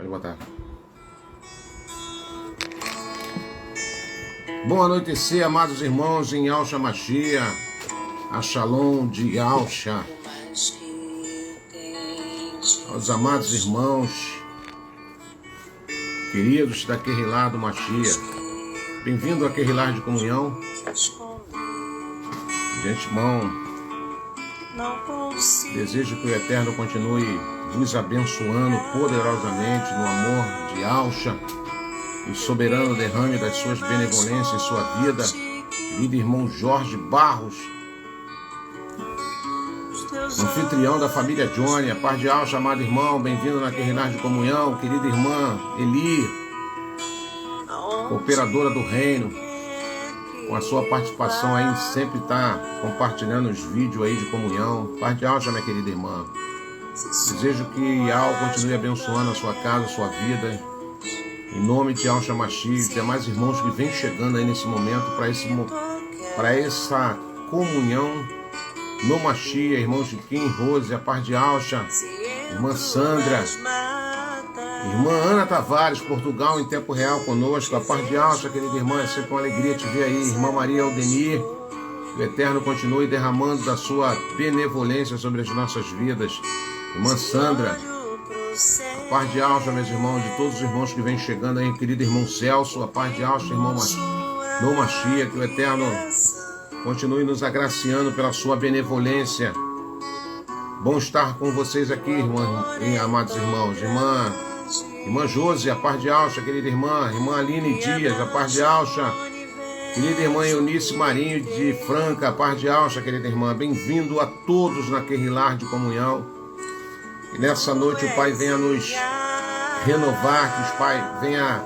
Pode botar. Bom anoitecer, amados irmãos em Yahshua Mashiach, a Shalom de Yahshua. Aos amados irmãos, queridos da Querrilá do Mashiach, bem-vindo à Querrilá de Comunhão. De antemão, desejo que o Eterno continue vos abençoando poderosamente no amor de Yahshua, o soberano derrame das suas benevolências em sua vida. Querido irmão Jorge Barros, anfitrião da família Johnny, a paz de Yahshua, amado irmão, bem-vindo na Querrilá de Comunhão. Querida irmã Eli, cooperadora do reino, com a sua participação aí, sempre está compartilhando os vídeos aí de comunhão. Paz de Yahshua, minha querida irmã. Desejo que Yahshua continue abençoando a sua casa, a sua vida. Em nome de Yahshua Mashiach, demais irmãos que vêm chegando aí nesse momento para essa comunhão no Mashiach, irmão Chiquinho, Rose, a paz de Yahshua, irmã Sandra, irmã Ana Tavares, Portugal em tempo real conosco, a paz de Yahshua, querida irmã, é sempre uma alegria te ver aí. Irmã Maria Aldenir, o Eterno continue derramando da sua benevolência sobre as nossas vidas. Irmã Sandra, a paz de Yahshua, meus irmãos, de todos os irmãos que vêm chegando aí, querido irmão Celso, a paz de Yahshua, irmão no Mashiach, que o Eterno continue nos agraciando pela sua benevolência. Bom estar com vocês aqui, amados irmãos. Irmã Josi, a paz de Yahshua, querida irmã. Irmã Aline Dias, a paz de Yahshua. Querida irmã Eunice Marinho de Franca, a paz de Yahshua, querida irmã. Bem-vindo a todos na Querrilá de Comunhão. E nessa noite o Pai venha nos renovar, que o Pai venha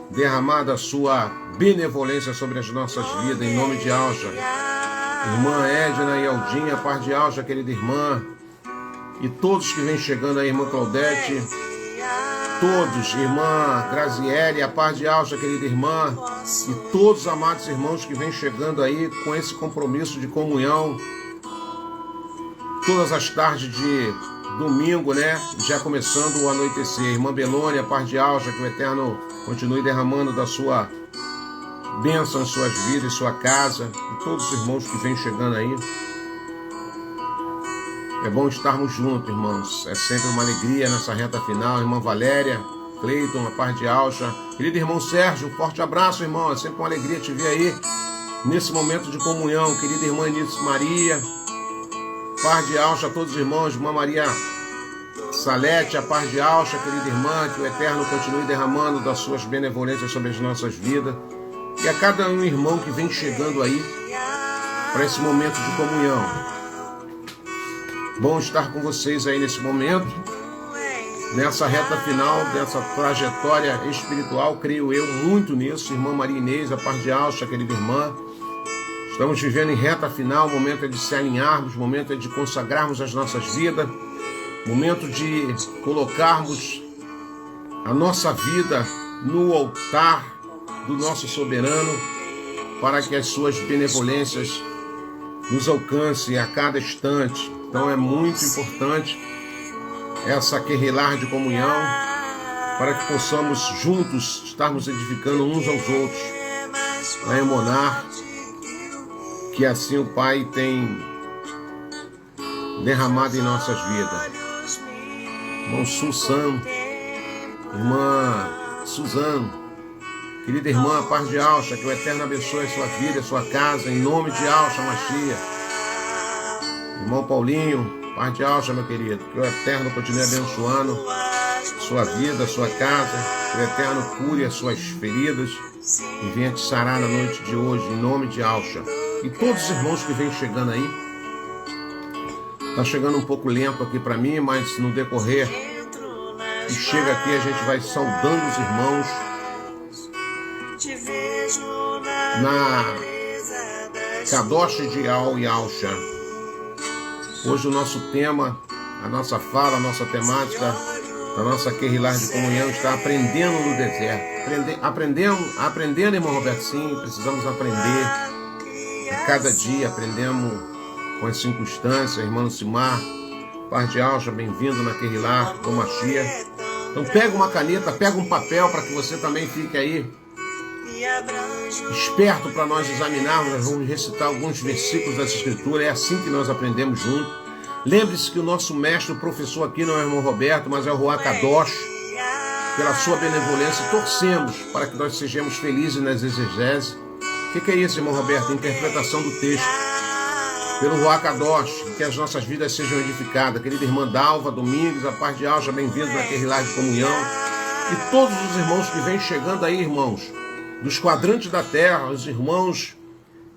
derramar da sua benevolência sobre as nossas vidas, em nome de Yahshua. Irmã Edna e Aldinha, a paz de Yahshua, querida irmã. E todos que vêm chegando aí, irmã Claudete, todos, irmã Graziele, a paz de Yahshua, querida irmã, e todos os amados irmãos que vêm chegando aí com esse compromisso de comunhão, todas as tardes de domingo, né, já começando o anoitecer. Irmã Belônia, a paz de Yahshua, que o Eterno continue derramando da sua bênção em suas vidas, em sua casa, e todos os irmãos que vêm chegando aí. É bom estarmos juntos, irmãos. É sempre uma alegria nessa reta final. Irmã Valéria, Cleiton, a paz de Yahshua. Querido irmão Sérgio, um forte abraço, irmão. É sempre uma alegria te ver aí nesse momento de comunhão. Querida irmã Eunice Maria, paz de Yahshua a todos os irmãos. Irmã Maria Salete, a paz de Yahshua, querida irmã. Que o Eterno continue derramando das suas benevolências sobre as nossas vidas. E a cada um irmão que vem chegando aí para esse momento de comunhão. Bom estar com vocês aí nesse momento, nessa reta final dessa trajetória espiritual, creio eu muito nisso. Irmã Maria Inês, a paz de Yahshua, querida irmã. Estamos vivendo em reta final, o momento é de se alinharmos, o momento é de consagrarmos as nossas vidas, momento de colocarmos a nossa vida no altar do nosso soberano, para que as suas benevolências nos alcancem a cada instante. Então é muito importante essa Querrilá de comunhão, para que possamos juntos estarmos edificando uns aos outros, na Emuná, que assim o Pai tem derramado em nossas vidas. Irmão Sussan, irmã Suzano, querida irmã, a paz de Yahshua, que o Eterno abençoe a sua vida, a sua casa, em nome de Yahshua Mashiach. Irmão Paulinho, paz de Yahshua, meu querido, que o Eterno continue abençoando sua vida, sua casa, que o Eterno cure as suas feridas e venha te sarar na noite de hoje, em nome de Yahshua. E todos os irmãos que vêm chegando aí, está chegando um pouco lento aqui para mim, mas no decorrer que chega aqui a gente vai saudando os irmãos na Kadosh de Yahshua. Hoje o nosso tema, a nossa fala, a nossa temática, a nossa Querrilá de comunhão está aprendendo no deserto. Aprendendo, irmão Roberto, sim, precisamos aprender. A cada dia aprendemos com as circunstâncias. Irmão Simar, paz de Yahshua, bem-vindo na Querrilá do Mashiach. Então pega uma caneta, pega um papel para que você também fique aí esperto para nós examinarmos. Nós vamos recitar alguns versículos dessa escritura, é assim que nós aprendemos juntos. Lembre-se que o nosso mestre, o professor aqui não é o irmão Roberto, mas é o Ruach Kadosh. Pela sua benevolência, torcemos para que nós sejamos felizes nas exegeses. O que é isso, irmão Roberto? Interpretação do texto. Pelo Ruach Kadosh, que as nossas vidas sejam edificadas. Querida irmã Dalva Domingos, a paz de Alcha, bem-vindos naquele lar de comunhão. E todos os irmãos que vêm chegando aí, irmãos, dos quadrantes da terra, os irmãos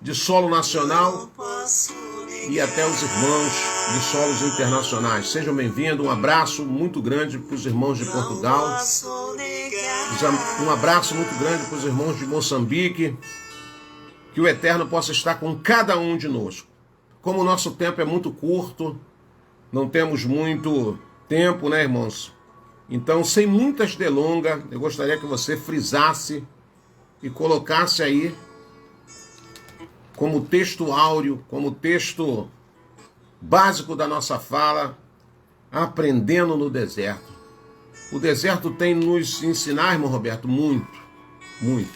de solo nacional e até os irmãos de solos internacionais. Sejam bem-vindos, um abraço muito grande para os irmãos de Portugal, um abraço muito grande para os irmãos de Moçambique, que o Eterno possa estar com cada um de nós. Como o nosso tempo é muito curto, não temos muito tempo, né, irmãos? Então, sem muitas delongas, eu gostaria que você frisasse e colocasse aí como texto áureo, como texto básico da nossa fala, aprendendo no deserto. O deserto tem nos ensinar, irmão Roberto, muito, muito.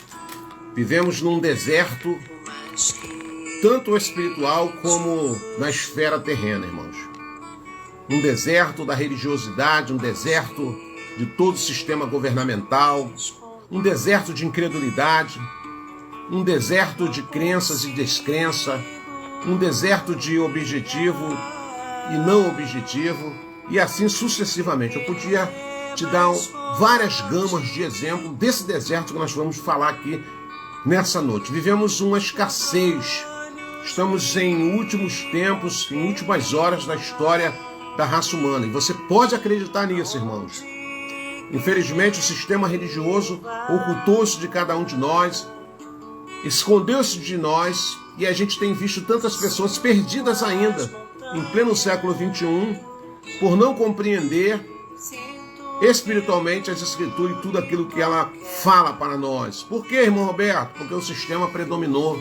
Vivemos num deserto, tanto espiritual como na esfera terrena, irmãos. Um deserto da religiosidade, um deserto de todo o sistema governamental, um deserto de incredulidade, um deserto de crenças e descrença, um deserto de objetivo e não objetivo, e assim sucessivamente. Eu podia te dar várias gamas de exemplo desse deserto que nós vamos falar aqui nessa noite. Vivemos uma escassez, estamos em últimos tempos, em últimas horas da história da raça humana, e você pode acreditar nisso, irmãos. Infelizmente, o sistema religioso ocultou-se de cada um de nós, escondeu-se de nós, e a gente tem visto tantas pessoas perdidas ainda, em pleno século XXI, por não compreender espiritualmente as Escrituras e tudo aquilo que ela fala para nós. Por quê, irmão Roberto? Porque o sistema predominou,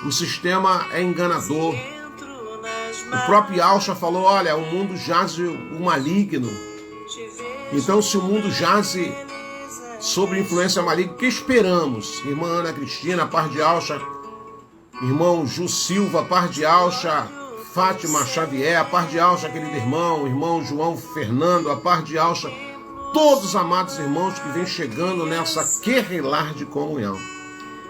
o sistema é enganador. O próprio Alcha falou, olha, o mundo jaz o maligno. Então, se o mundo jaze sobre influência maligna, o que esperamos? Irmã Ana Cristina, paz de Alcha, irmão Ju Silva, paz de Alcha, Fátima Xavier, a paz de Alcha, querido irmão João Fernando, a paz de Alcha, todos os amados irmãos que vêm chegando nessa querrelar de comunhão.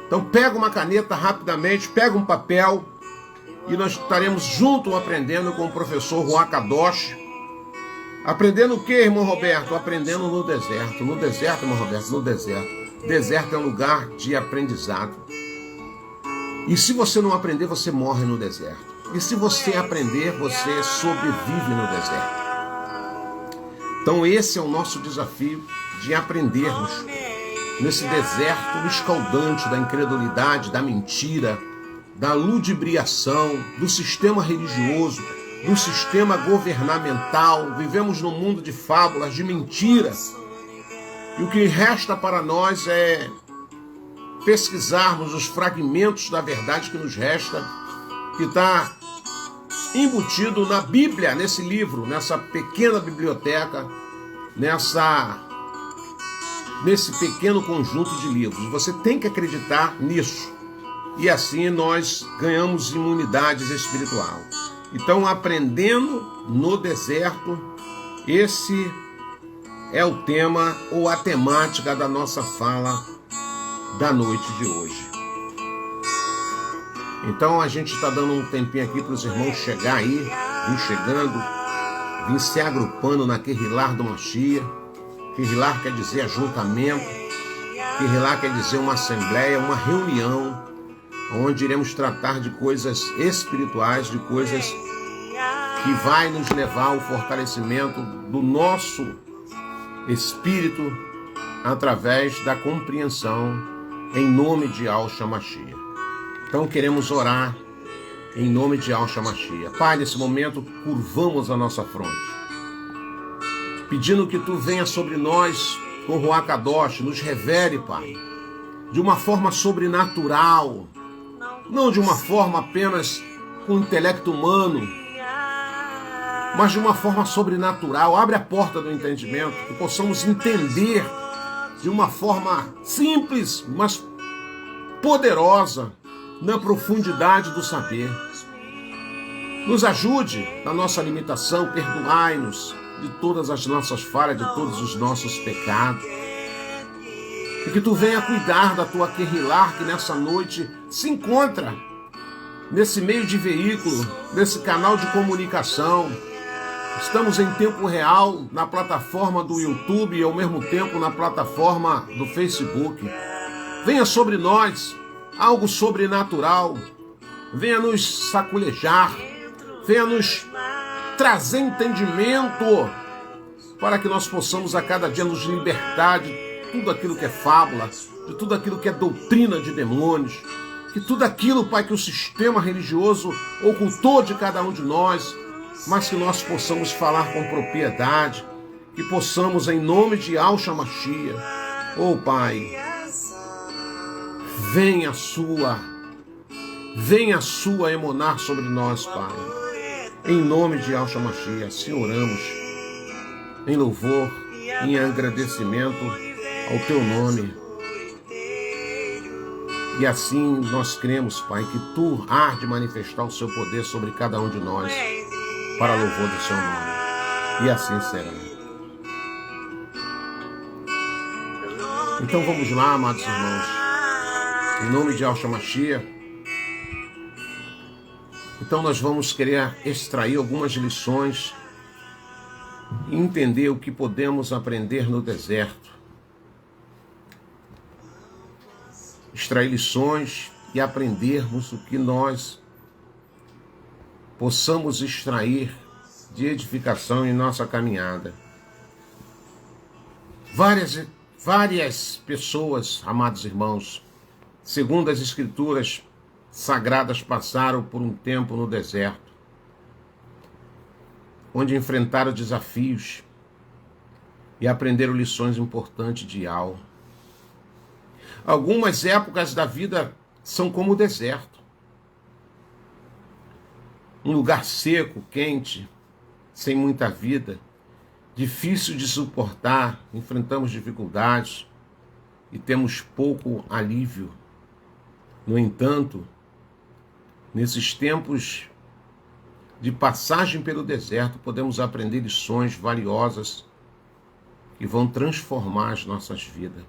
Então pega uma caneta rapidamente, pega um papel, e nós estaremos juntos aprendendo com o professor Ruach Kadosh. Aprendendo o que, irmão Roberto? Aprendendo no deserto. No deserto, irmão Roberto, no deserto. Deserto é um lugar de aprendizado. E se você não aprender, você morre no deserto. E se você aprender, você sobrevive no deserto. Então esse é o nosso desafio, de aprendermos nesse deserto escaldante da incredulidade, da mentira, da ludibriação, do sistema religioso, do sistema governamental. Vivemos num mundo de fábulas, de mentiras. E o que resta para nós é pesquisarmos os fragmentos da verdade que nos resta, que está embutido na Bíblia, nesse livro, nessa pequena biblioteca, nesse pequeno conjunto de livros. Você tem que acreditar nisso. E assim nós ganhamos imunidade espiritual. Então, aprendendo no deserto, esse é o tema ou a temática da nossa fala da noite de hoje. Então, a gente está dando um tempinho aqui para os irmãos chegar aí, vir chegando, vir se agrupando na Querrilar do Mashiach. Querrilar quer dizer ajuntamento, Querrilar quer dizer uma assembleia, uma reunião, onde iremos tratar de coisas espirituais, de coisas que vai nos levar ao fortalecimento do nosso espírito através da compreensão em nome de Yahshua Mashiach. Então queremos orar em nome de Yahshua Mashiach. Pai, nesse momento curvamos a nossa fronte, pedindo que Tu venha sobre nós com Ruach Kadosh, nos revele, Pai, de uma forma sobrenatural, não de uma forma apenas com o intelecto humano, mas de uma forma sobrenatural. Abre a porta do entendimento, que possamos entender de uma forma simples, mas poderosa, na profundidade do saber. Nos ajude na nossa limitação, perdoai-nos de todas as nossas falhas, de todos os nossos pecados. E que tu venha cuidar da tua querrilar que nessa noite se encontra nesse meio de veículo, nesse canal de comunicação. Estamos em tempo real na plataforma do YouTube e ao mesmo tempo na plataforma do Facebook. Venha sobre nós algo sobrenatural. Venha nos saculejar. Venha nos trazer entendimento para que nós possamos a cada dia nos libertar de tudo aquilo que é fábula, de tudo aquilo que é doutrina de demônios, que tudo aquilo, Pai, que o sistema religioso ocultou de cada um de nós, mas que nós possamos falar com propriedade, que possamos, em nome de Yahshua Mashiach, oh Pai, venha a sua emanar sobre nós, Pai. Em nome de Yahshua Mashiach, assim oramos, em louvor, em agradecimento ao Teu nome. E assim nós cremos, Pai, que Tu hás de manifestar o Seu poder sobre cada um de nós, para louvor do Seu nome. E assim será. Então vamos lá, amados irmãos, em nome de Yahshua Mashiach. Então nós vamos querer extrair algumas lições e entender o que podemos aprender no deserto. Extrair lições e aprendermos o que nós possamos extrair de edificação em nossa caminhada. Várias pessoas, amados irmãos, segundo as Escrituras sagradas, passaram por um tempo no deserto, onde enfrentaram desafios e aprenderam lições importantes de Yahweh. Algumas épocas da vida são como o deserto. Um lugar seco, quente, sem muita vida, difícil de suportar, enfrentamos dificuldades e temos pouco alívio. No entanto, nesses tempos de passagem pelo deserto, podemos aprender lições valiosas que vão transformar as nossas vidas.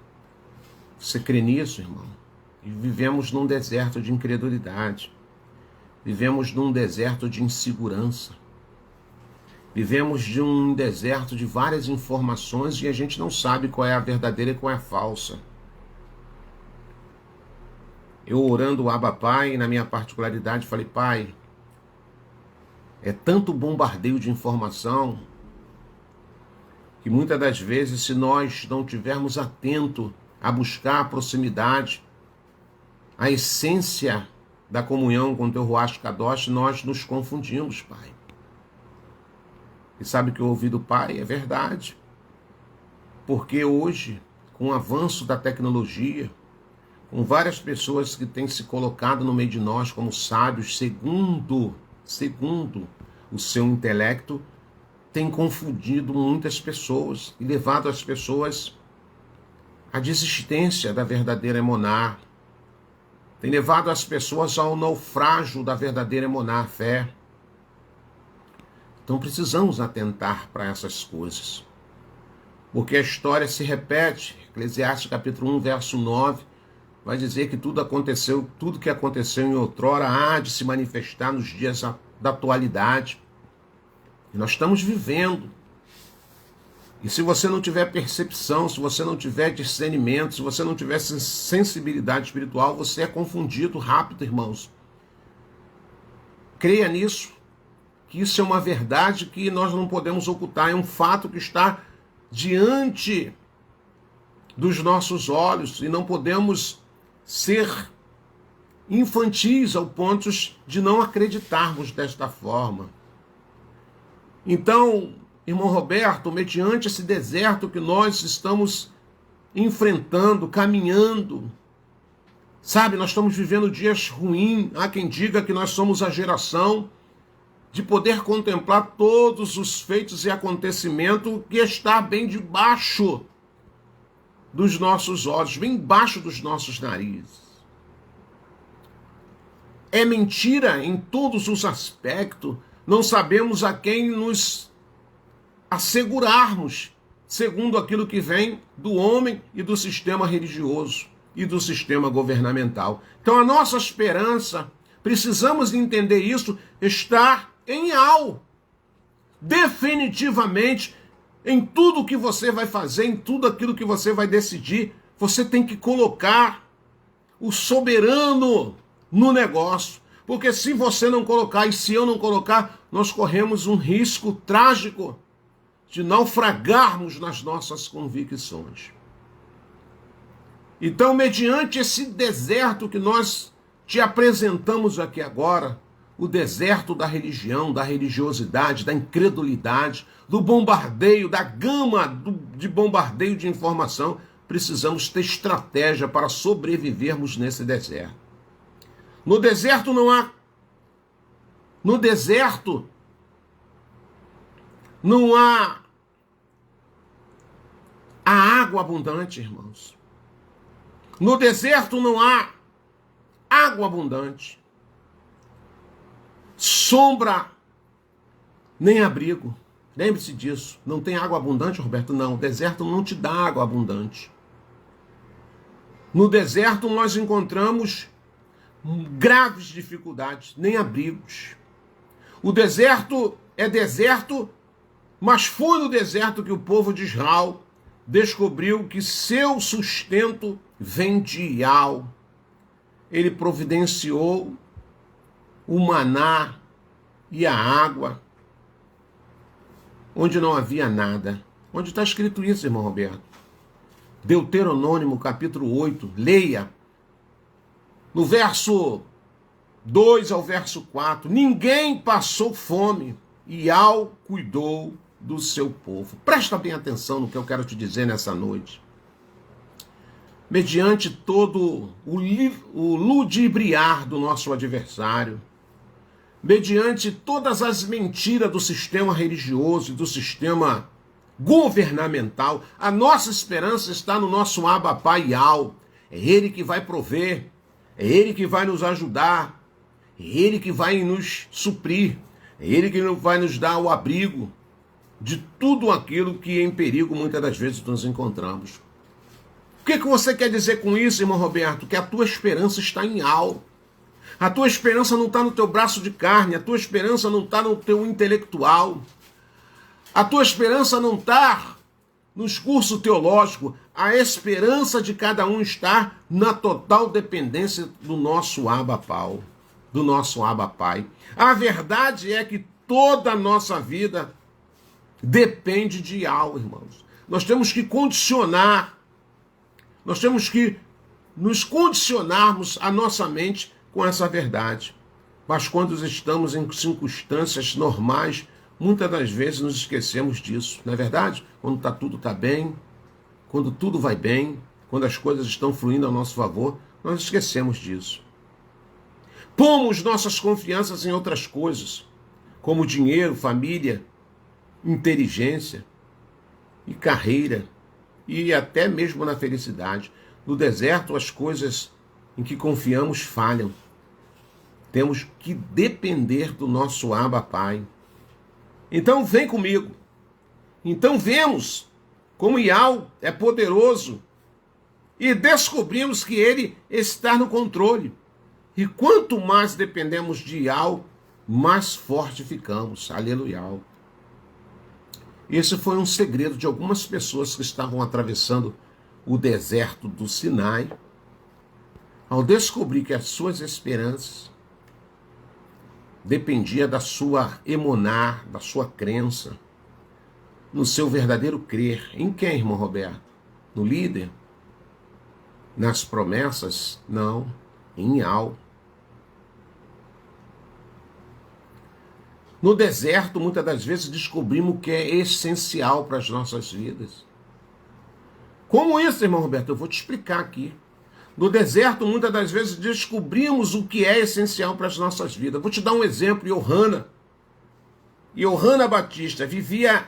Você crê nisso, irmão? E vivemos num deserto de incredulidade. Vivemos num deserto de insegurança. Vivemos de um deserto de várias informações e a gente não sabe qual é a verdadeira e qual é a falsa. Eu orando o Abba Pai, na minha particularidade, falei, Pai, é tanto bombardeio de informação que muitas das vezes, se nós não tivermos atento a buscar a proximidade, a essência da comunhão com o Teu Ruach Kadosh, nós nos confundimos, Pai. E sabe que eu ouvi do Pai? É verdade. Porque hoje, com o avanço da tecnologia, com várias pessoas que têm se colocado no meio de nós como sábios, segundo o seu intelecto, tem confundido muitas pessoas e levado as pessoas à desistência da verdadeira emuná, tem levado as pessoas ao naufrágio da verdadeira emuná, a fé. Então precisamos atentar para essas coisas, porque a história se repete. Eclesiastes capítulo 1, verso 9, vai dizer que tudo que aconteceu em outrora há de se manifestar nos dias da atualidade. E nós estamos vivendo. E se você não tiver percepção, se você não tiver discernimento, se você não tiver sensibilidade espiritual, você é confundido rápido, irmãos. Creia nisso, que isso é uma verdade que nós não podemos ocultar, é um fato que está diante dos nossos olhos e não podemos ser infantis ao ponto de não acreditarmos desta forma. Então, irmão Roberto, mediante esse deserto que nós estamos enfrentando, caminhando, sabe, nós estamos vivendo dias ruins. Há quem diga que nós somos a geração de poder contemplar todos os feitos e acontecimentos que está bem debaixo dos nossos olhos, bem embaixo dos nossos narizes. É mentira em todos os aspectos, não sabemos a quem nos assegurarmos, segundo aquilo que vem do homem e do sistema religioso e do sistema governamental. Então a nossa esperança, precisamos entender isso, está em algo. Definitivamente, em tudo que você vai fazer, em tudo aquilo que você vai decidir, você tem que colocar o soberano no negócio. Porque se você não colocar, e se eu não colocar, nós corremos um risco trágico de naufragarmos nas nossas convicções. Então, mediante esse deserto que nós te apresentamos aqui agora, o deserto da religião, da religiosidade, da incredulidade, do bombardeio, da gama de bombardeio de informação, precisamos ter estratégia para sobrevivermos nesse deserto. No deserto não há a água abundante, irmãos. No deserto não há água abundante, sombra, nem abrigo. Lembre-se disso. Não tem água abundante, Roberto? Não, o deserto não te dá água abundante. No deserto nós encontramos graves dificuldades, nem abrigos. O deserto é deserto, mas foi no deserto que o povo de Israel descobriu que seu sustento vem de Yahweh. Ele providenciou o maná e a água onde não havia nada. Onde está escrito isso, irmão Roberto? Deuteronômio, capítulo 8, leia. No verso 2 ao verso 4, ninguém passou fome, e Yahweh cuidou do seu povo. Presta bem atenção no que eu quero te dizer nessa noite. Mediante todo o ludibriar do nosso adversário, mediante todas as mentiras do sistema religioso e do sistema governamental, a nossa esperança está no nosso Abba Pai Yahweh. É Ele que vai prover, é Ele que vai nos ajudar, é Ele que vai nos suprir, é Ele que vai nos dar o abrigo de tudo aquilo que em perigo muitas das vezes nos encontramos. O que você quer dizer com isso, irmão Roberto? Que a tua esperança está em algo. A tua esperança não está no teu braço de carne, a tua esperança não está no teu intelectual, a tua esperança não está nos cursos teológicos, a esperança de cada um está na total dependência do nosso Abba Pai, do nosso Abba Pai. A verdade é que toda a nossa vida depende de Yahweh, irmãos. Nós temos que condicionar, nós temos que nos condicionarmos a nossa mente com essa verdade. Mas quando estamos em circunstâncias normais, muitas das vezes nos esquecemos disso, não é verdade? Quando tudo está bem, quando tudo vai bem, quando as coisas estão fluindo ao nosso favor, nós esquecemos disso. Pomos nossas confianças em outras coisas, como dinheiro, família, inteligência e carreira, e até mesmo na felicidade. No deserto, as coisas em que confiamos falham. Temos que depender do nosso Abba Pai. Então vem comigo. Então vemos como Yahweh é poderoso e descobrimos que Ele está no controle. E quanto mais dependemos de Yahweh, mais forte ficamos. Aleluia. Esse foi um segredo de algumas pessoas que estavam atravessando o deserto do Sinai, ao descobrir que as suas esperanças dependia da sua emuná, da sua crença, no seu verdadeiro crer. Em quem, irmão Roberto? No líder? Nas promessas? Não, em Yahweh. No deserto, muitas das vezes, descobrimos o que é essencial para as nossas vidas. Como isso, irmão Roberto? Eu vou te explicar aqui. No deserto, muitas das vezes, descobrimos o que é essencial para as nossas vidas. Vou te dar um exemplo, Johanna. Yohana Batista vivia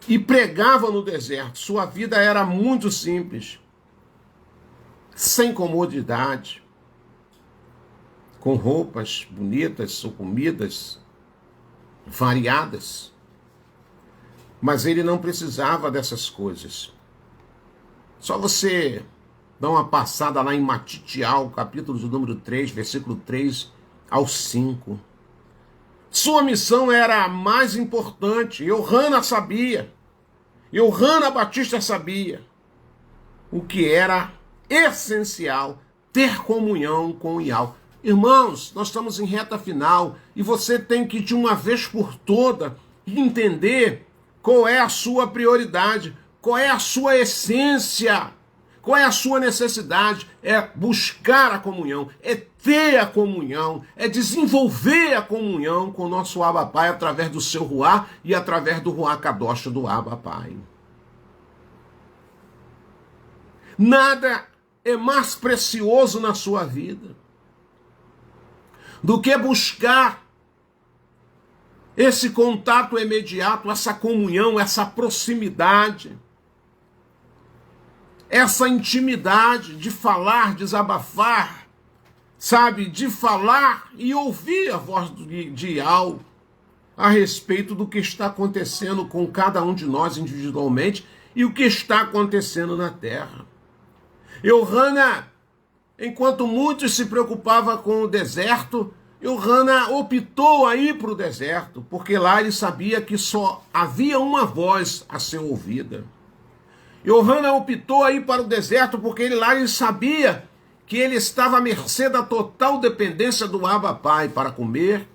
e pregava no deserto. Sua vida era muito simples, sem comodidade, com roupas bonitas ou comidas variadas. Mas ele não precisava dessas coisas. Só você dá uma passada lá em Matitial, capítulo do número 3, versículo 3 ao 5. Sua missão era a mais importante. Yohana sabia. Yohana Batista sabia o que era essencial: ter comunhão com o Yahweh. Irmãos, nós estamos em reta final e você tem que, de uma vez por toda, entender qual é a sua prioridade, qual é a sua essência, qual é a sua necessidade. É buscar a comunhão, é ter a comunhão, é desenvolver a comunhão com o nosso Abba Pai através do seu Ruá e através do Ruá Kadosh do Abba Pai. Nada é mais precioso na sua vida do que buscar esse contato imediato, essa comunhão, essa proximidade, essa intimidade de falar, desabafar, sabe, de falar e ouvir a voz de Yahweh a respeito do que está acontecendo com cada um de nós individualmente e o que está acontecendo na terra. Yohana, enquanto muitos se preocupavam com o deserto, Yohana optou a ir para o deserto, porque lá ele sabia que só havia uma voz a ser ouvida. Yohana optou a ir para o deserto porque lá ele sabia que ele estava à mercê da total dependência do Abba Pai para comer,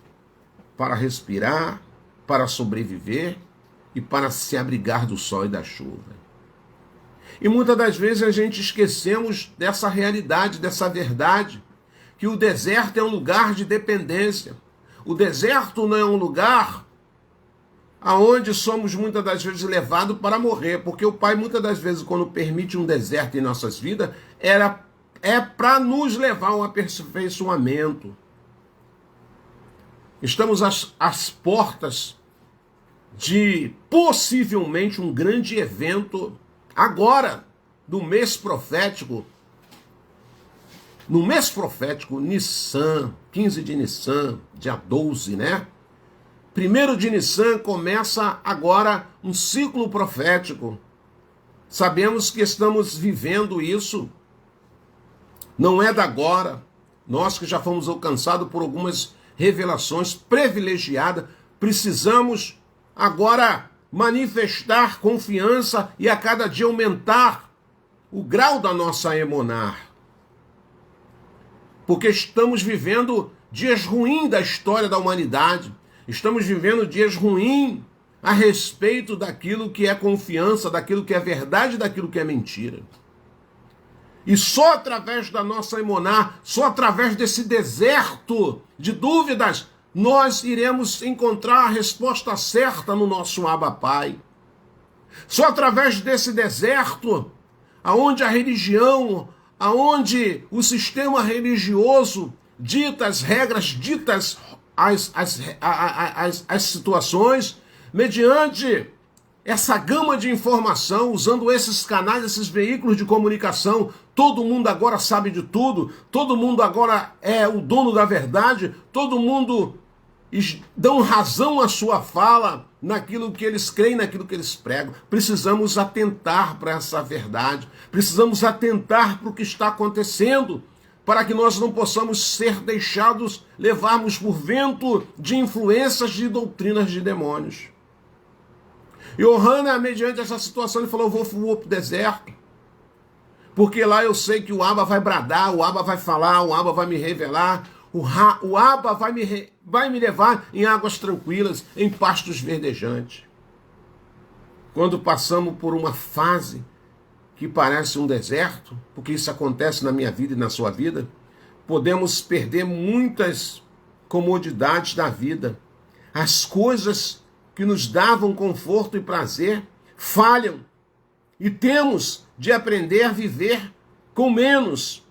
para respirar, para sobreviver e para se abrigar do sol e da chuva. E muitas das vezes a gente esquecemos dessa realidade, dessa verdade, que o deserto é um lugar de dependência. O deserto não é um lugar aonde somos muitas das vezes levados para morrer, porque o Pai muitas das vezes, quando permite um deserto em nossas vidas, é para nos levar a um aperfeiçoamento. Estamos às portas de possivelmente um grande evento agora, do mês profético. No mês profético, Nissan, 15 de Nissan, dia 12, né? 1º de Nissan começa agora um ciclo profético. Sabemos que estamos vivendo isso. Não é da agora. Nós que já fomos alcançados por algumas revelações privilegiadas, precisamos agora manifestar confiança e a cada dia aumentar o grau da nossa emunar. Porque estamos vivendo dias ruins da história da humanidade. Estamos vivendo dias ruins a respeito daquilo que é confiança, daquilo que é verdade, daquilo que é mentira. E só através da nossa emunar, só através desse deserto de dúvidas, nós iremos encontrar a resposta certa no nosso Abba Pai. Só através desse deserto, aonde a religião, aonde o sistema religioso dita as regras, ditas as situações, mediante essa gama de informação, usando esses canais, esses veículos de comunicação, todo mundo agora sabe de tudo, todo mundo agora é o dono da verdade, todo mundo dão razão à sua fala, naquilo que eles creem, naquilo que eles pregam. Precisamos atentar para essa verdade, precisamos atentar para o que está acontecendo, para que nós não possamos ser deixados levarmos por vento de influências de doutrinas de demônios. Yohana, mediante essa situação, ele falou: eu vou para o deserto, porque lá eu sei que o Abba vai bradar, o Abba vai falar, o Abba vai me revelar, o Abba vai me levar em águas tranquilas, em pastos verdejantes. Quando passamos por uma fase que parece um deserto, porque isso acontece na minha vida e na sua vida, podemos perder muitas comodidades da vida. As coisas que nos davam conforto e prazer falham, e temos de aprender a viver com menos,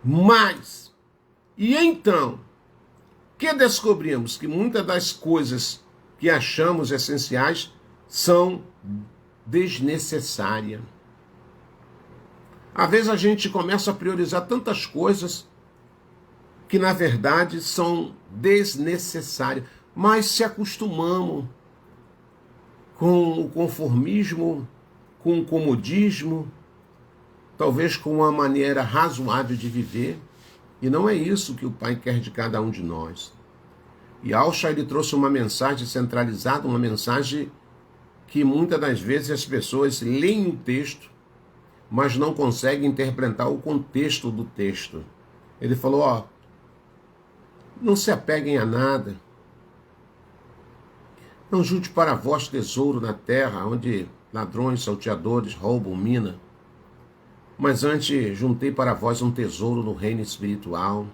mais. E então, o que descobrimos que muitas das coisas que achamos essenciais são desnecessárias. Às vezes a gente começa a priorizar tantas coisas que na verdade são desnecessárias, mas se acostumamos com o conformismo, com o comodismo, talvez com uma maneira razoável de viver, e não é isso que o Pai quer de cada um de nós. E Al-Sha, ele trouxe uma mensagem centralizada, uma mensagem que muitas das vezes as pessoas leem o texto, mas não conseguem interpretar o contexto do texto. Ele falou, não se apeguem a nada, não junte para vós tesouro na terra, onde ladrões, salteadores roubam mina, mas antes juntei para vós um tesouro no reino espiritual.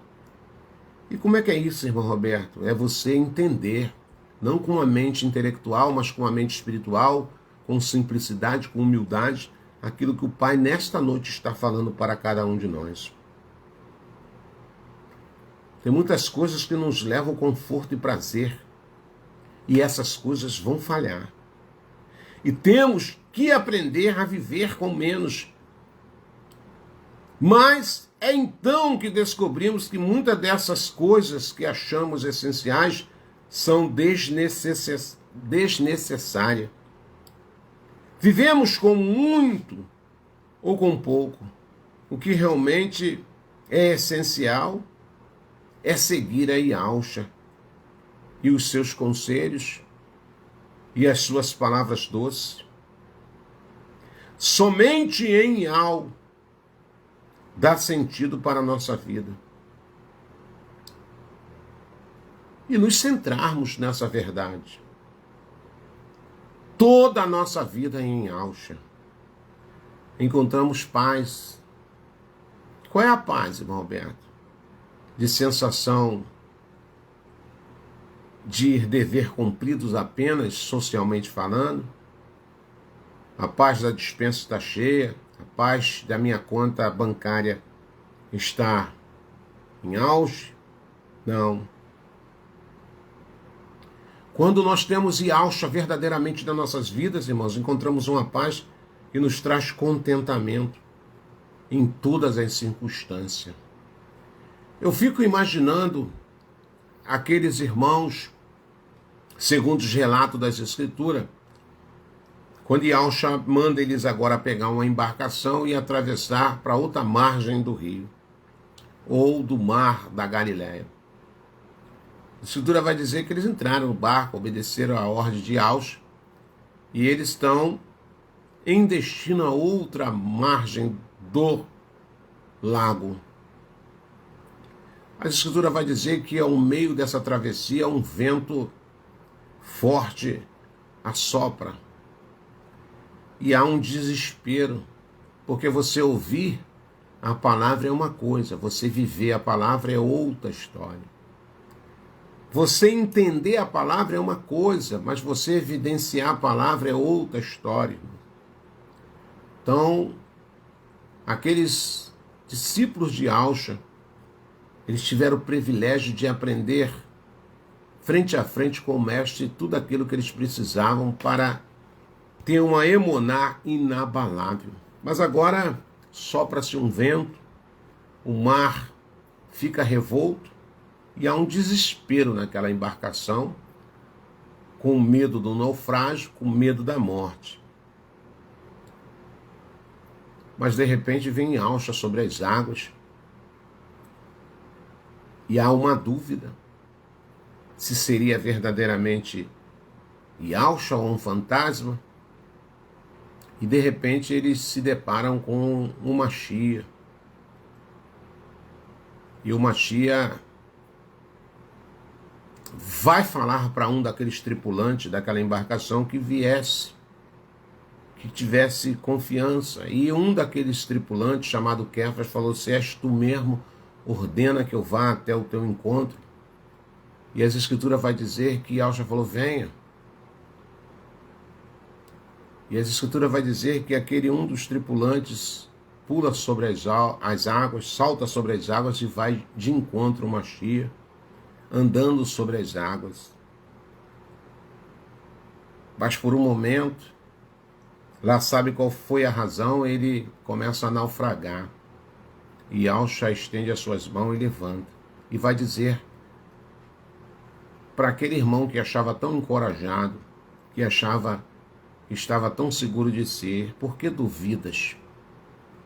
E como é que é isso, irmão Roberto? É você entender, não com a mente intelectual, mas com a mente espiritual, com simplicidade, com humildade, aquilo que o Pai nesta noite está falando para cada um de nós. Tem muitas coisas que nos levam conforto e prazer, e essas coisas vão falhar. E temos que aprender a viver com menos. Mas é então que descobrimos que muitas dessas coisas que achamos essenciais são desnecessárias. Vivemos com muito ou com pouco. O que realmente é essencial é seguir a Al-Sha e os seus conselhos e as suas palavras doces. Somente em Al dá sentido para a nossa vida. E nos centrarmos nessa verdade. Toda a nossa vida em Al-Sha. Encontramos paz. Qual é a paz, irmão Roberto? De sensação de dever cumpridos apenas socialmente falando? A paz da despensa está cheia, a paz da minha conta bancária está em auge? Não. Quando nós temos Al-Sha verdadeiramente nas nossas vidas, irmãos, encontramos uma paz que nos traz contentamento em todas as circunstâncias. Eu fico imaginando aqueles irmãos, segundo os relatos das Escrituras, quando Al-Sha manda eles agora pegar uma embarcação e atravessar para outra margem do rio, ou do mar da Galileia. A Escritura vai dizer que eles entraram no barco, obedeceram a ordem de Al-Sha, e eles estão em destino a outra margem do lago. A Escritura vai dizer que ao meio dessa travessia um vento forte assopra. E há um desespero, porque você ouvir a palavra é uma coisa, você viver a palavra é outra história. Você entender a palavra é uma coisa, mas você evidenciar a palavra é outra história. Então, aqueles discípulos de Al-Sha, eles tiveram o privilégio de aprender frente a frente com o mestre tudo aquilo que eles precisavam para ter uma emuná inabalável. Mas agora sopra-se um vento, o mar fica revolto e há um desespero naquela embarcação, com medo do naufrágio, com medo da morte. Mas de repente vem Al-Sha sobre as águas e há uma dúvida se seria verdadeiramente Al-Sha ou um fantasma. E de repente eles se deparam com o Mashiach. E o Mashiach vai falar para um daqueles tripulantes daquela embarcação que viesse, que tivesse confiança. E um daqueles tripulantes, chamado Kefas, falou: se és tu mesmo, ordena que eu vá até o teu encontro. E as Escrituras vai dizer que Al-Sha falou: venha. E as Escrituras vai dizer que aquele um dos tripulantes pula sobre as águas, salta sobre as águas e vai de encontro ao Mashiach. andando sobre as águas. Mas por um momento, lá sabe qual foi a razão, ele começa a naufragar. E Yahshua estende as suas mãos e levanta. E vai dizer para aquele irmão que achava tão encorajado, que achava que estava tão seguro de si: por que duvidas?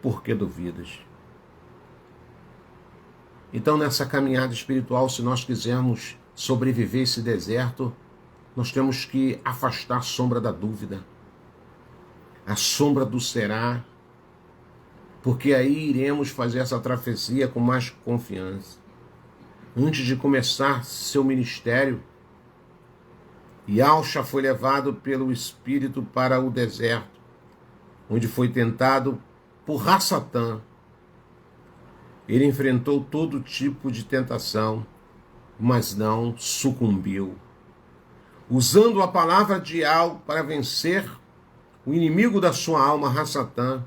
Por que duvidas? Então, nessa caminhada espiritual, se nós quisermos sobreviver esse deserto, nós temos que afastar a sombra da dúvida, a sombra do será, porque aí iremos fazer essa travessia com mais confiança. Antes de começar seu ministério, Yahshua foi levado pelo Espírito para o deserto, onde foi tentado por Satã. Ele enfrentou todo tipo de tentação, mas não sucumbiu. Usando a palavra de Yahweh para vencer o inimigo da sua alma, Satã.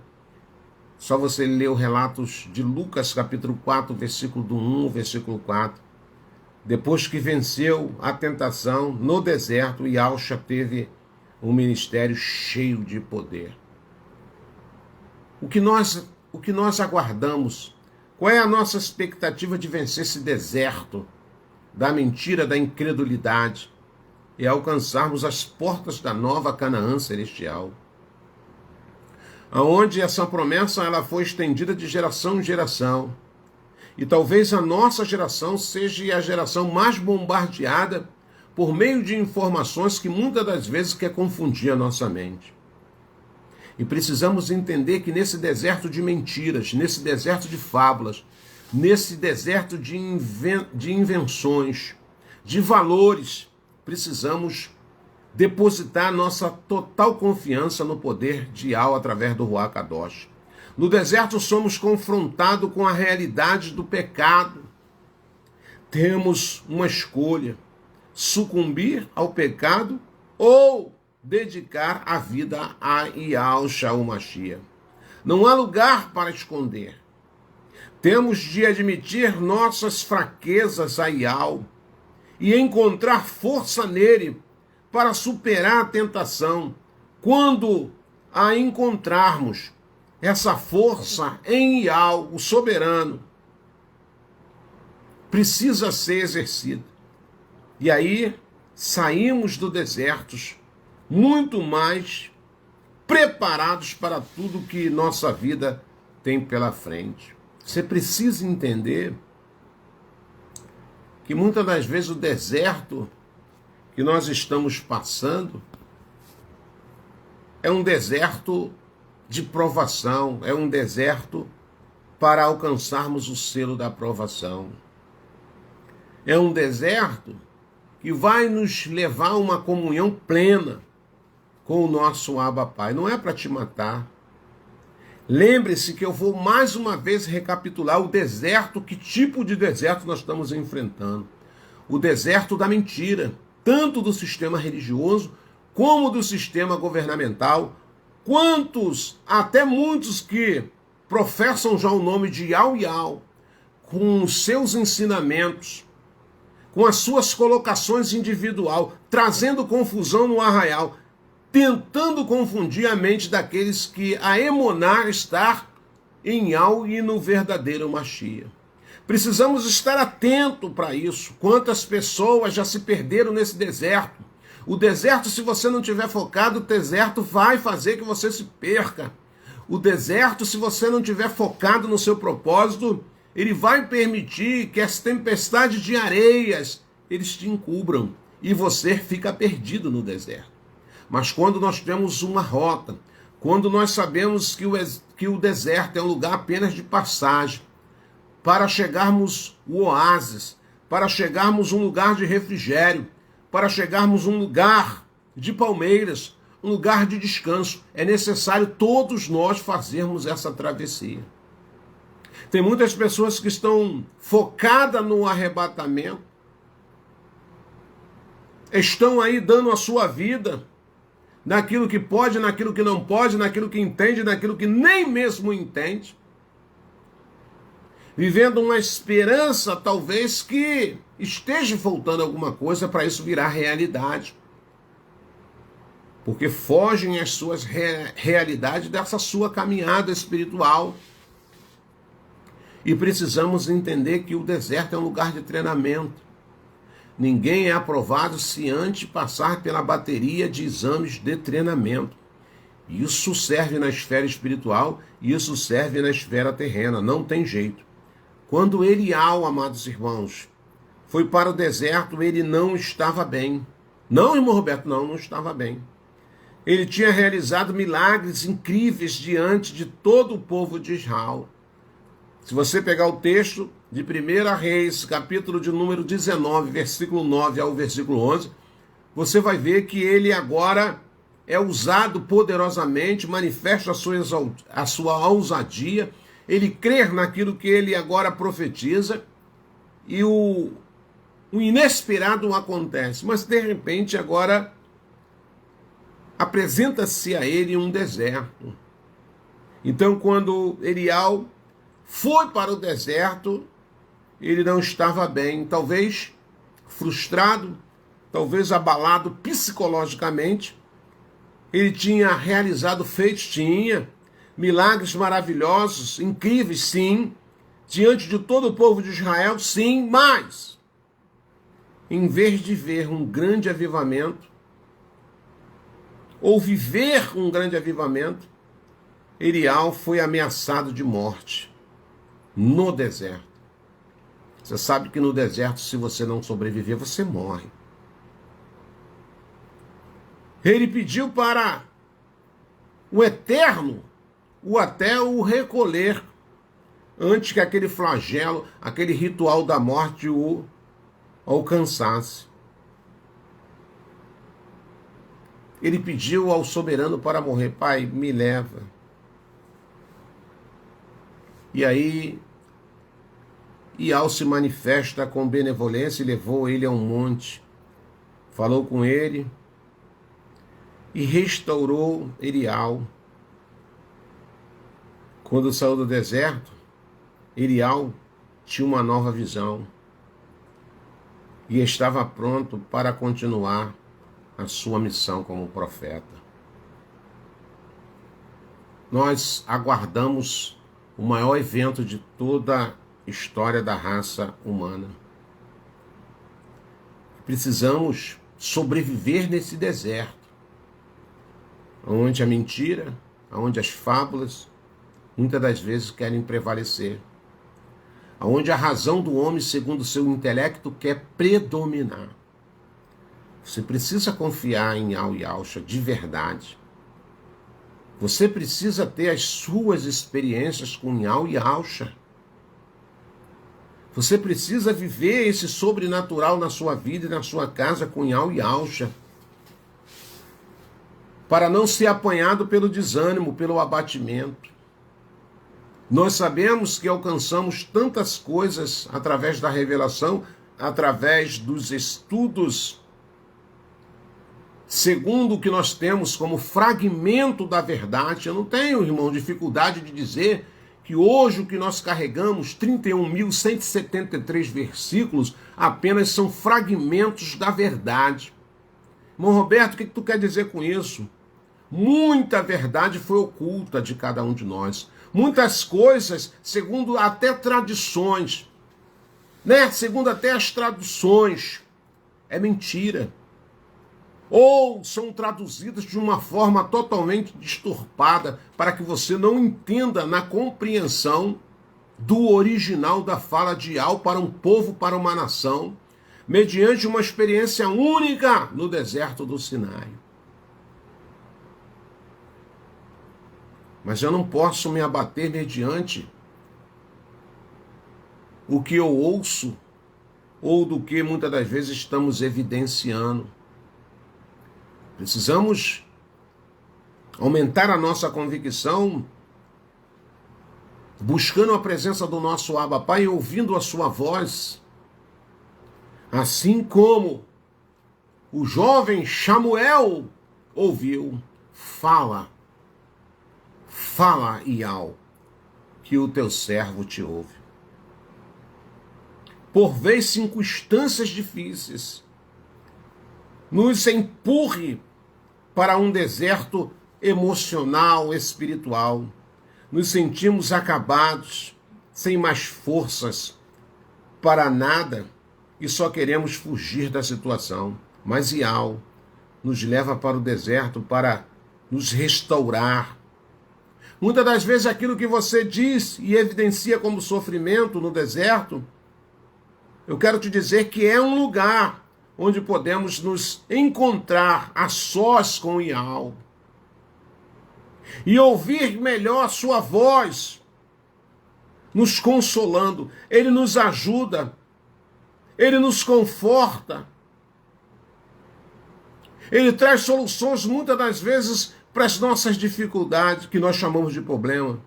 Só você ler os relatos de Lucas, capítulo 4, versículo do 1, versículo 4. Depois que venceu a tentação no deserto, Yahshua teve um ministério cheio de poder. O que nós aguardamos? Qual é a nossa expectativa de vencer esse deserto da mentira, da incredulidade, e alcançarmos as portas da nova Canaã celestial, aonde essa promessa ela foi estendida de geração em geração, e talvez a nossa geração seja a geração mais bombardeada por meio de informações que muitas das vezes quer confundir a nossa mente. E precisamos entender que nesse deserto de mentiras, nesse deserto de fábulas, nesse deserto de invenções, de valores, precisamos depositar nossa total confiança no poder de Yahweh através do Ruach Kadosh. No deserto somos confrontados com a realidade do pecado. Temos uma escolha: sucumbir ao pecado ou dedicar a vida a Yahshua o Mashiach. Não há lugar para esconder. Temos de admitir nossas fraquezas a Yahweh e encontrar força nele para superar a tentação. Quando a encontrarmos, essa força em Yahweh, o soberano, precisa ser exercida. E aí saímos do deserto muito mais preparados para tudo que nossa vida tem pela frente. Você precisa entender que muitas das vezes o deserto que nós estamos passando é um deserto de provação, é um deserto para alcançarmos o selo da aprovação. É um deserto que vai nos levar a uma comunhão plena com o nosso Abba Pai. Não é para te matar. Lembre-se que eu vou mais uma vez recapitular o deserto, que tipo de deserto nós estamos enfrentando. O deserto da mentira, tanto do sistema religioso como do sistema governamental. Quantos, até muitos que professam já o nome de Yahweh, com os seus ensinamentos, com as suas colocações individual, trazendo confusão no arraial, tentando confundir a mente daqueles que a emuná está em Yahweh e no verdadeiro Mashiach. Precisamos estar atentos para isso. Quantas pessoas já se perderam nesse deserto? O deserto, se você não tiver focado, o deserto vai fazer que você se perca. O deserto, se você não tiver focado no seu propósito, ele vai permitir que as tempestades de areias, eles te encubram e você fica perdido no deserto. Mas quando nós temos uma rota, quando nós sabemos que o deserto é um lugar apenas de passagem, para chegarmos ao oásis, para chegarmos a um lugar de refrigério, para chegarmos a um lugar de palmeiras, um lugar de descanso, é necessário todos nós fazermos essa travessia. Tem muitas pessoas que estão focadas no arrebatamento, estão aí dando a sua vida naquilo que pode, naquilo que não pode, naquilo que entende, naquilo que nem mesmo entende. vivendo uma esperança talvez que esteja faltando alguma coisa para isso virar realidade. Porque fogem as suas realidades dessa sua caminhada espiritual. E precisamos entender que o deserto é um lugar de treinamento. Ninguém é aprovado se antes passar pela bateria de exames de treinamento. Isso serve na esfera espiritual e isso serve na esfera terrena, não tem jeito. Quando Elial, amados irmãos, foi para o deserto, ele não estava bem. Não, irmão Roberto, não estava bem. Ele tinha realizado milagres incríveis diante de todo o povo de Israel. Se você pegar o texto de 1 Reis, capítulo de número 19, versículo 9 ao versículo 11, você vai ver que ele agora é usado poderosamente, manifesta a sua ousadia, ele crer naquilo que ele agora profetiza, e o inesperado acontece. Mas de repente agora apresenta-se a ele um deserto. Então quando Elial foi para o deserto, ele não estava bem, talvez frustrado, talvez abalado psicologicamente. Ele tinha realizado feitos, tinha milagres maravilhosos, incríveis, sim, diante de todo o povo de Israel, sim, mas em vez de ver um grande avivamento, ou viver um grande avivamento, Elial foi ameaçado de morte no deserto. Você sabe que no deserto, se você não sobreviver, você morre. Ele pediu para o Eterno até o recolher, antes que aquele flagelo, aquele ritual da morte o alcançasse. Ele pediu ao soberano para morrer. Pai, me leva. E aí, Ial se manifesta com benevolência e levou ele a um monte. Falou com ele e restaurou Elial. Quando saiu do deserto, Elial tinha uma nova visão e estava pronto para continuar a sua missão como profeta. Nós aguardamos o maior evento de toda a história da raça humana. Precisamos sobreviver nesse deserto, onde a mentira, onde as fábulas, muitas das vezes querem prevalecer, onde a razão do homem, segundo o seu intelecto, quer predominar. Você precisa confiar em Al e Alcha de verdade. Você precisa ter as suas experiências com Al e Alcha. Você precisa viver esse sobrenatural na sua vida e na sua casa com Al e Alcha, para não ser apanhado pelo desânimo, pelo abatimento. Nós sabemos que alcançamos tantas coisas através da revelação, através dos estudos, segundo o que nós temos como fragmento da verdade. Eu não tenho, irmão, dificuldade de dizer que hoje o que nós carregamos, 31.173 versículos, apenas são fragmentos da verdade. Irmão Roberto, o que tu quer dizer com isso? Muita verdade foi oculta de cada um de nós. Muitas coisas, segundo até tradições, segundo até as traduções, é mentira. Ou são traduzidas de uma forma totalmente distorpada, para que você não entenda na compreensão do original da fala de Al para um povo, para uma nação, mediante uma experiência única no deserto do Sinai. Mas eu não posso me abater mediante o que eu ouço ou do que muitas das vezes estamos evidenciando. Precisamos aumentar a nossa convicção, buscando a presença do nosso Abba Pai e ouvindo a sua voz. Assim como o jovem Samuel ouviu, fala, Ial, que o teu servo te ouve. por vezes circunstâncias difíceis, nos empurre para um deserto emocional, espiritual. Nos sentimos acabados, sem mais forças para nada e só queremos fugir da situação. Mas Ial nos leva para o deserto para nos restaurar. Muitas das vezes aquilo que você diz e evidencia como sofrimento no deserto, eu quero te dizer que é um lugar onde podemos nos encontrar a sós com Ial e ouvir melhor a sua voz, nos consolando. Ele nos ajuda, ele nos conforta, ele traz soluções muitas das vezes para as nossas dificuldades, que nós chamamos de problema,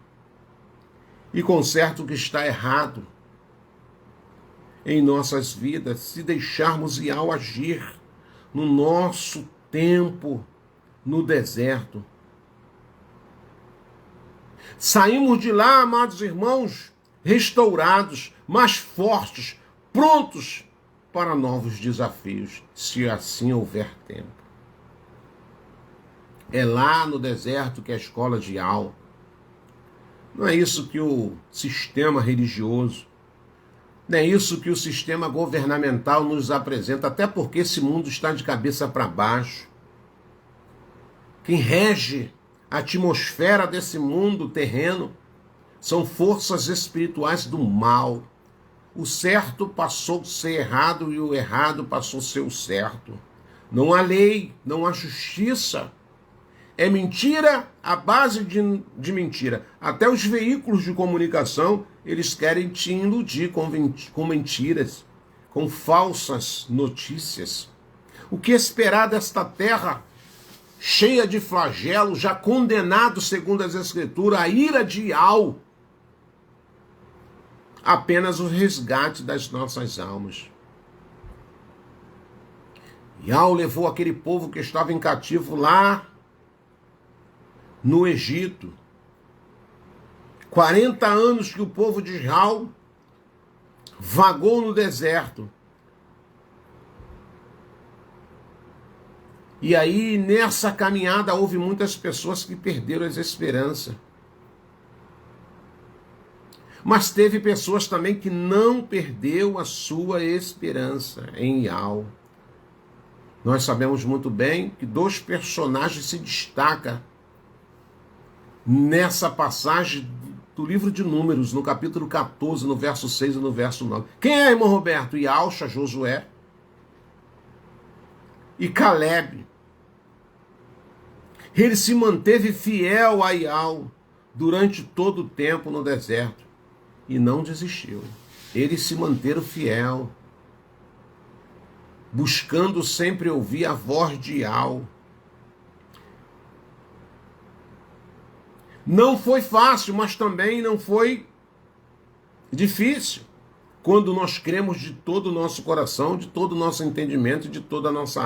e conserta o que está errado em nossas vidas, se deixarmos Ial agir no nosso tempo no deserto. Saímos de lá, amados irmãos, restaurados, mais fortes, prontos para novos desafios, se assim houver tempo. É lá no deserto que é a escola de Ial. Não é isso que o sistema religioso, não é isso que o sistema governamental nos apresenta, até porque esse mundo está de cabeça para baixo. Quem rege a atmosfera desse mundo terreno são forças espirituais do mal. O certo passou a ser errado e o errado passou a ser o certo. Não há lei, não há justiça. É mentira à base de mentira. Até os veículos de comunicação, eles querem te iludir com mentiras, com falsas notícias. O que esperar desta terra cheia de flagelos, já condenado segundo as Escrituras, a ira de Ial? Apenas o resgate das nossas almas. Ial levou aquele povo que estava em cativo lá no Egito. 40 anos que o povo de Israel vagou no deserto. E aí, nessa caminhada, houve muitas pessoas que perderam as esperanças. Mas teve pessoas também que não perdeu a sua esperança em Ial. Nós sabemos muito bem que 2 personagens se destacam nessa passagem do livro de Números, no capítulo 14, no verso 6 e no verso 9. Quem é, irmão Roberto? Ialcha, Josué e Caleb. Ele se manteve fiel a Ial durante todo o tempo no deserto e não desistiu. Eles se manteram fiel, buscando sempre ouvir a voz de Ial. Não foi fácil, mas também não foi difícil, quando nós cremos de todo o nosso coração, de todo o nosso entendimento, de toda a nossa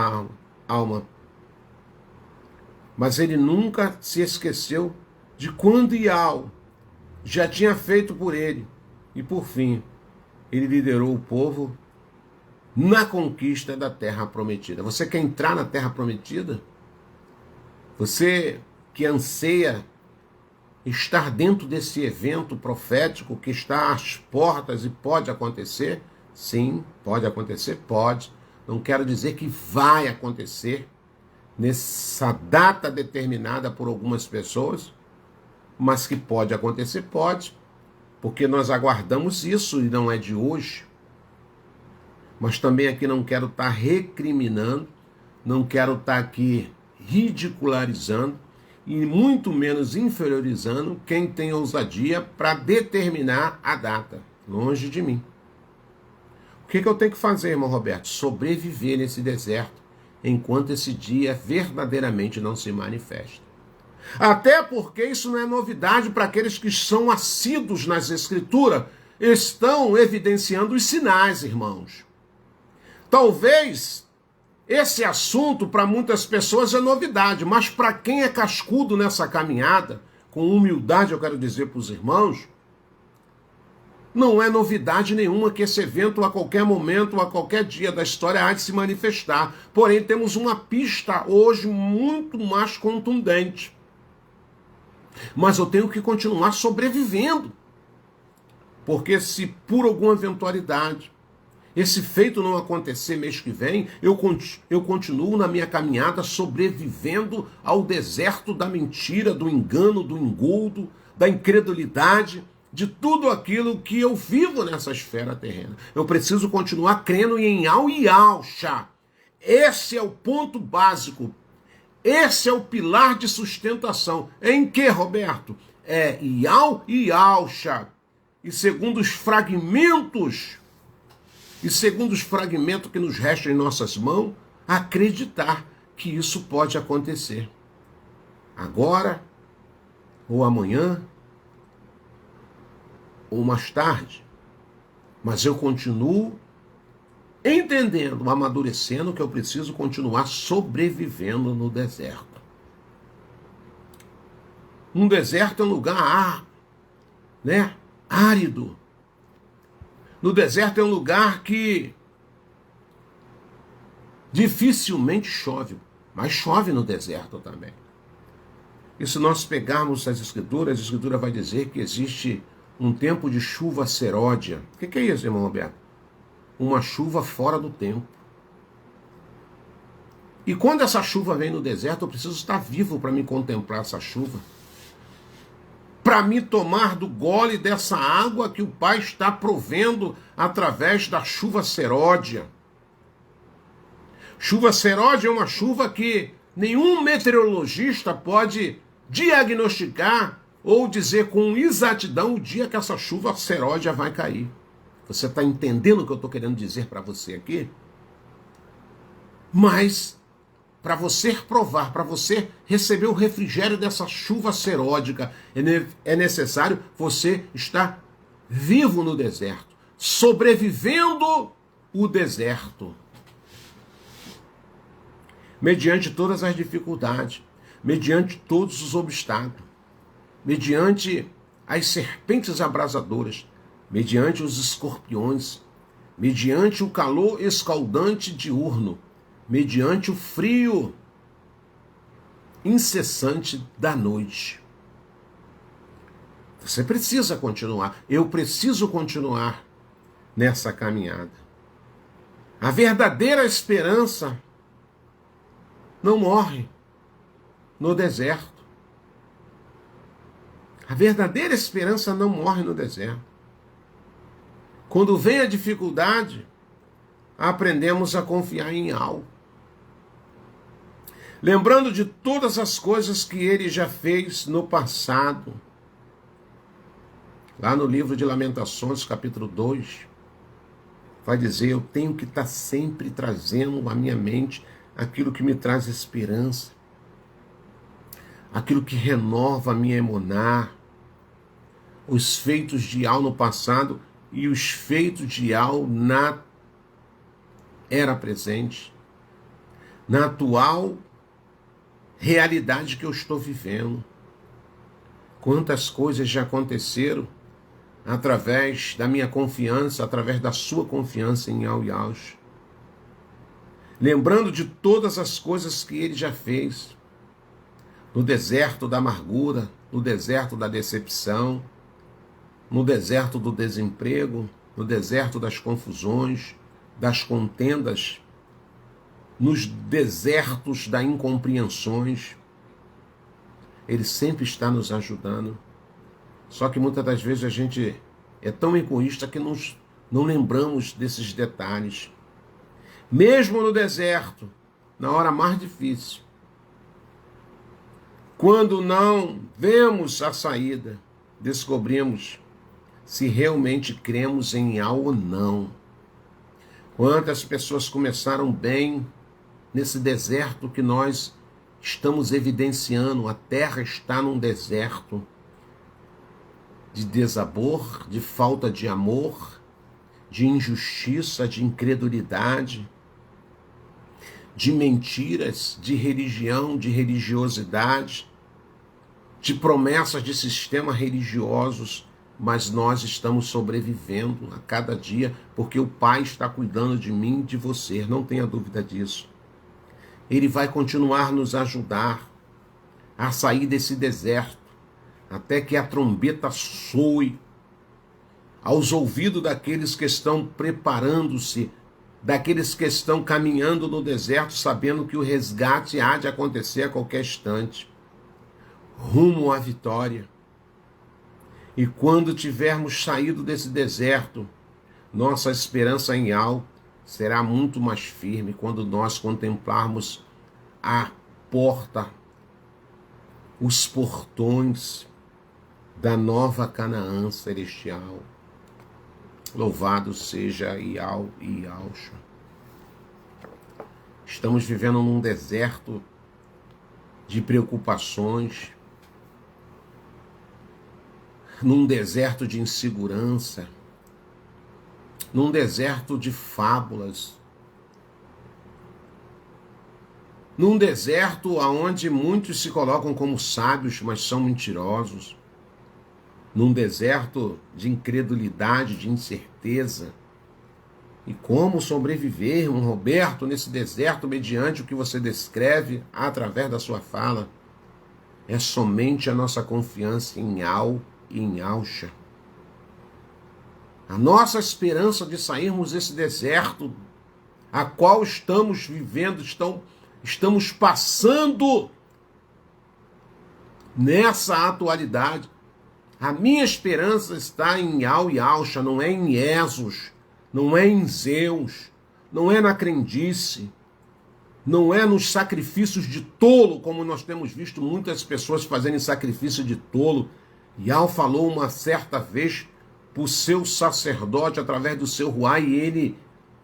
alma. Mas ele nunca se esqueceu de quando Ial já tinha feito por ele. E por fim, ele liderou o povo na conquista da terra prometida. Você quer entrar na terra prometida? Você que anseia estar dentro desse evento profético que está às portas e pode acontecer? Sim, pode acontecer, pode. Não quero dizer que vai acontecer nessa data determinada por algumas pessoas, mas que pode acontecer, pode, porque nós aguardamos isso e não é de hoje. Mas também aqui não quero estar recriminando, não quero estar aqui ridicularizando e muito menos inferiorizando quem tem ousadia para determinar a data. Longe de mim. O que eu tenho que fazer, irmão Roberto? Sobreviver nesse deserto enquanto esse dia verdadeiramente não se manifesta. Até porque isso não é novidade para aqueles que são assíduos nas Escrituras, estão evidenciando os sinais, irmãos. Talvez esse assunto para muitas pessoas é novidade, mas para quem é cascudo nessa caminhada, com humildade eu quero dizer para os irmãos, Não é novidade nenhuma que esse evento, a qualquer momento, a qualquer dia da história, há de se manifestar. Porém, temos uma pista hoje muito mais contundente. Mas eu tenho que continuar sobrevivendo. Porque se por alguma eventualidade esse feito não acontecer mês que vem, eu continuo na minha caminhada sobrevivendo ao deserto da mentira, do engano, do engodo, da incredulidade, de tudo aquilo que eu vivo nessa esfera terrena. Eu preciso continuar crendo em Al e Alcha. Esse é o ponto básico. Esse é o pilar de sustentação. Em que, Roberto? É Ial e Alcha. E segundo os fragmentos que nos restam em nossas mãos, acreditar que isso pode acontecer. Agora, ou amanhã, ou mais tarde. Mas eu continuo entendendo, amadurecendo, que eu preciso continuar sobrevivendo no deserto. Um deserto é um lugar árido. No deserto é um lugar que dificilmente chove, mas chove no deserto também. E se nós pegarmos as Escrituras, a Escritura vai dizer que existe um tempo de chuva seródia. O que é isso, irmão Roberto? Uma chuva fora do tempo. E quando essa chuva vem no deserto, eu preciso estar vivo para me contemplar essa chuva. Para me tomar do gole dessa água que o Pai está provendo através da chuva seródia. Chuva seródia é uma chuva que nenhum meteorologista pode diagnosticar ou dizer com exatidão o dia que essa chuva seródia vai cair. Você está entendendo o que eu estou querendo dizer para você aqui? Mas, para você provar, para você receber o refrigério dessa chuva seródica, é necessário você estar vivo no deserto, sobrevivendo o deserto. Mediante todas as dificuldades, mediante todos os obstáculos, mediante as serpentes abrasadoras, mediante os escorpiões, mediante o calor escaldante diurno, mediante o frio incessante da noite. Você precisa continuar, eu preciso continuar nessa caminhada. A verdadeira esperança não morre no deserto. A verdadeira esperança não morre no deserto. Quando vem a dificuldade, aprendemos a confiar em algo. Lembrando de todas as coisas que ele já fez no passado. Lá no livro de Lamentações, capítulo 2, vai dizer, eu tenho que estar sempre trazendo à minha mente aquilo que me traz esperança, aquilo que renova a minha emuná, os feitos de Al no passado e os feitos de Al na era presente, na atual realidade que eu estou vivendo. Quantas coisas já aconteceram através da minha confiança, através da sua confiança em Al e Alcha. Lembrando de todas as coisas que ele já fez, no deserto da amargura, no deserto da decepção, no deserto do desemprego, no deserto das confusões, das contendas, nos desertos das incompreensões. Ele sempre está nos ajudando. Só que muitas das vezes a gente é tão egoísta que não lembramos desses detalhes. Mesmo no deserto, na hora mais difícil, quando não vemos a saída, descobrimos se realmente cremos em Al ou não. Quantas pessoas começaram bem nesse deserto que nós estamos evidenciando? A terra está num deserto de desabor, de falta de amor, de injustiça, de incredulidade, de mentiras, de religião, de religiosidade, de promessas de sistemas religiosos mas nós estamos sobrevivendo a cada dia, porque o Pai está cuidando de mim e de você, não tenha dúvida disso. Ele vai continuar nos ajudar a sair desse deserto, até que a trombeta soe aos ouvidos daqueles que estão preparando-se, daqueles que estão caminhando no deserto, sabendo que o resgate há de acontecer a qualquer instante, rumo à vitória. E quando tivermos saído desse deserto, nossa esperança em algo será muito mais firme quando nós contemplarmos a porta, os portões da nova Canaã celestial. Louvado seja Iau e Iauxa. Estamos vivendo num deserto de preocupações, num deserto de insegurança, num deserto de fábulas, num deserto onde muitos se colocam como sábios, mas são mentirosos, num deserto de incredulidade, de incerteza. E como sobreviver, irmão Roberto, nesse deserto mediante o que você descreve através da sua fala? É somente a nossa confiança em Iau e em Iauxa. A nossa esperança de sairmos desse deserto a qual estamos vivendo, estamos passando nessa atualidade. A minha esperança está em Iau e Iauxa, não é em Jesus, não é em Zeus, não é na crendice, não é nos sacrifícios de tolo, como nós temos visto muitas pessoas fazerem sacrifício de tolo. Iau falou uma certa vez para o seu sacerdote, através do seu ruá, e ele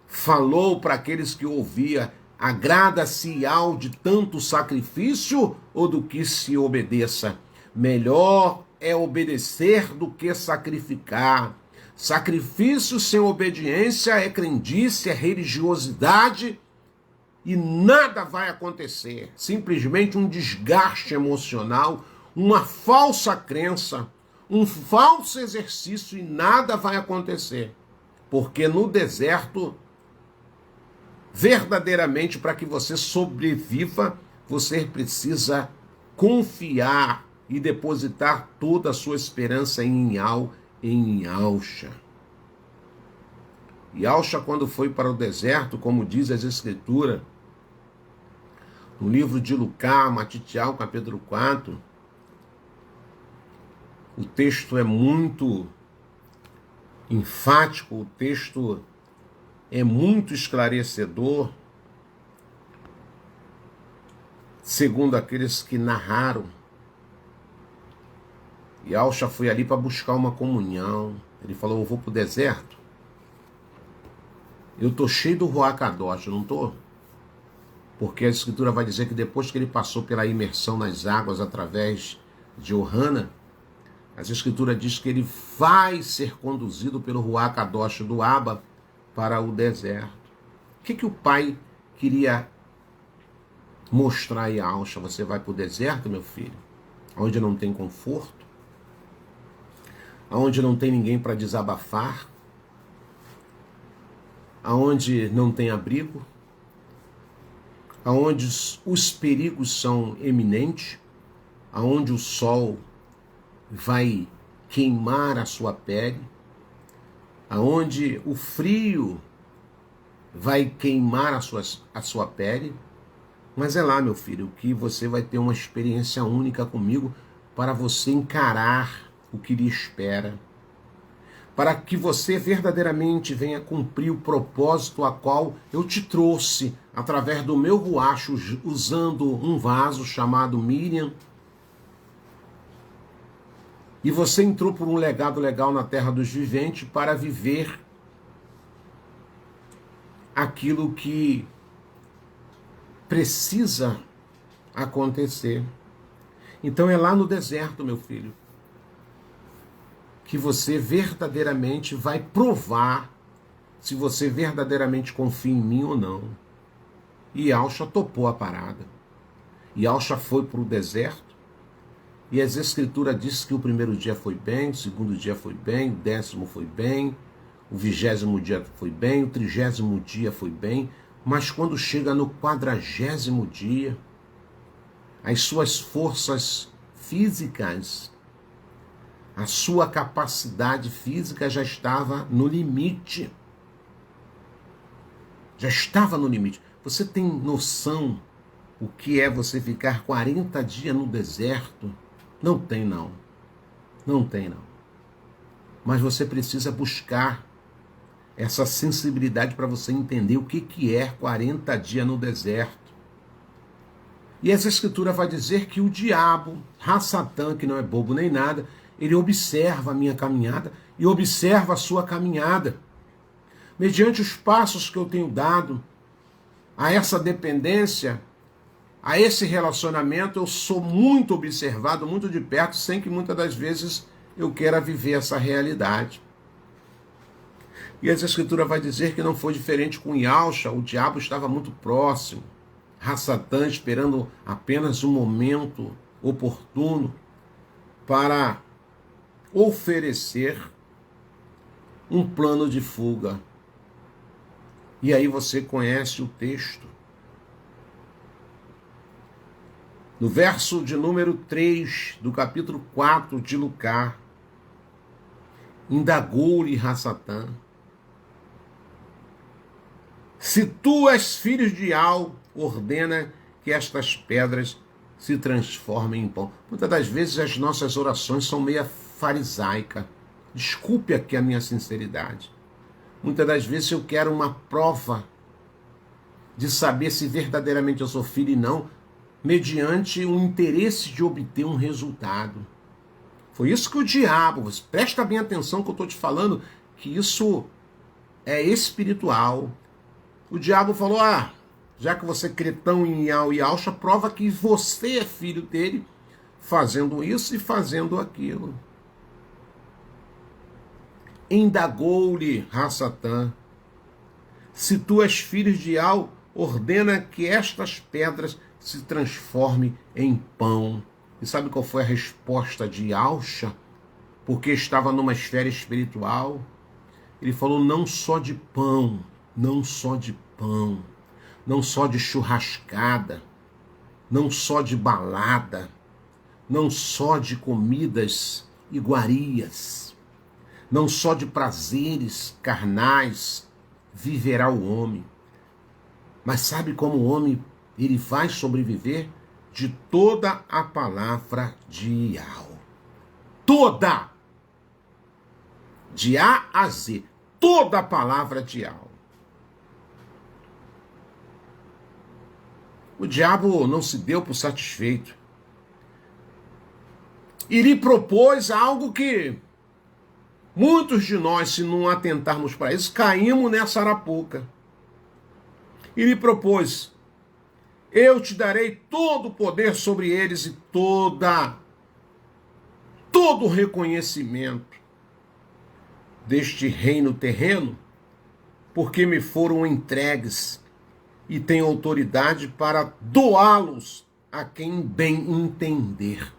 falou para aqueles que ouvia: agrada-se Iau de tanto sacrifício ou do que se obedeça? Melhor é obedecer do que sacrificar. Sacrifício sem obediência é crendice, é religiosidade, e nada vai acontecer. Simplesmente um desgaste emocional, uma falsa crença, um falso exercício, e nada vai acontecer. Porque no deserto, verdadeiramente, para que você sobreviva, você precisa confiar e depositar toda a sua esperança em Iau e em Iauxa. Iauxa, quando foi para o deserto, como diz as Escrituras, no livro de Lucas, Matitial, capítulo 4, o texto é muito enfático, o texto é muito esclarecedor, segundo aqueles que narraram. Iauxa foi ali para buscar uma comunhão. Ele falou: eu vou para o deserto, eu estou cheio do Ruach Kadosh, não estou? Porque a Escritura vai dizer que depois que ele passou pela imersão nas águas através de Ohana, a Escritura diz que ele vai ser conduzido pelo Ruach Kadosh do Abba para o deserto. O que o pai queria mostrar a Iauxa? Você vai para o deserto, meu filho, onde não tem conforto, onde não tem ninguém para desabafar, onde não tem abrigo, onde os perigos são eminentes, onde o sol vai queimar a sua pele, onde o frio vai queimar a sua pele. Mas é lá, meu filho, que você vai ter uma experiência única comigo para você encarar o que lhe espera, para que você verdadeiramente venha cumprir o propósito a qual eu te trouxe através do meu ruacho, usando um vaso chamado Miriam. E você entrou por um legado legal na terra dos viventes para viver aquilo que precisa acontecer. Então é lá no deserto, meu filho, que você verdadeiramente vai provar se você verdadeiramente confia em mim ou não. E Iauxa topou a parada. Iauxa foi para o deserto, E as Escrituras dizem que o primeiro dia foi bem, o segundo dia foi bem, o 10º foi bem, o 20º dia foi bem, o 30º dia foi bem, mas quando chega no 40º dia, as suas forças físicas, a sua capacidade física já estava no limite. Já estava no limite. Você tem noção o que é você ficar 40 dias no deserto? Não tem, não. Não tem, não. Mas você precisa buscar essa sensibilidade para você entender o que é 40 dias no deserto. E essa escritura vai dizer que o diabo, Satã, que não é bobo nem nada, ele observa a minha caminhada e observa a sua caminhada. Mediante os passos que eu tenho dado a essa dependência, a esse relacionamento, eu sou muito observado, muito de perto, sem que muitas das vezes eu queira viver essa realidade. E essa escritura vai dizer que não foi diferente com Yalcha, o diabo estava muito próximo. Satã esperando apenas um momento oportuno para oferecer um plano de fuga. E aí você conhece o texto. No verso de número 3 do capítulo 4 de Lucas, indagou-lhe Satã: se tu és filho de Al, ordena que estas pedras se transformem em pão. Muitas das vezes as nossas orações são meio farisaicas. Desculpe aqui a minha sinceridade. Muitas das vezes eu quero uma prova de saber se verdadeiramente eu sou filho e não, mediante o interesse de obter um resultado. Foi isso que o diabo, presta bem atenção que eu estou te falando, que isso é espiritual. O diabo falou: já que você crê tão em Yal e Yalcha, prova que você é filho dele, fazendo isso e fazendo aquilo. Indagou-lhe Satã: se tu és filho de Yal, ordena que estas pedras se transformem em pão. E sabe qual foi a resposta de Yalcha? Porque estava numa esfera espiritual. Ele falou: não só de pão, não só de pão, não só de churrascada, não só de balada, não só de comidas iguarias, não só de prazeres carnais viverá o homem. Mas sabe como o homem ele vai sobreviver? De toda a palavra de Yahweh. Toda! De A a Z. Toda a palavra de Yahweh. O diabo não se deu por satisfeito. E lhe propôs algo que muitos de nós, se não atentarmos para isso, caímos nessa arapuca. E lhe propôs: eu te darei todo o poder sobre eles e todo o reconhecimento deste reino terreno, porque me foram entregues e tenho autoridade para doá-los a quem bem entender.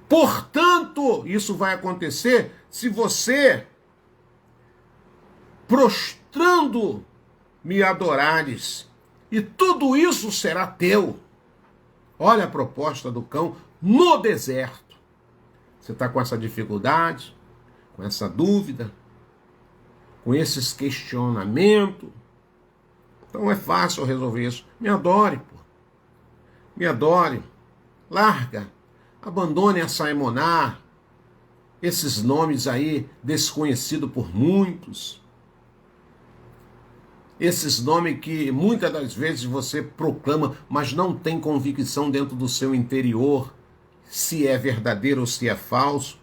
Portanto, isso vai acontecer se você, prostrando, me adorares, e tudo isso será teu. Olha a proposta do cão no deserto. Você está com essa dificuldade, com essa dúvida, com esses questionamentos. Então é fácil resolver isso. Me adore, pô. Me adore. Larga. Abandone essa Emoná. Esses nomes aí desconhecidos por muitos. Esses nomes que muitas das vezes você proclama, mas não tem convicção dentro do seu interior se é verdadeiro ou se é falso.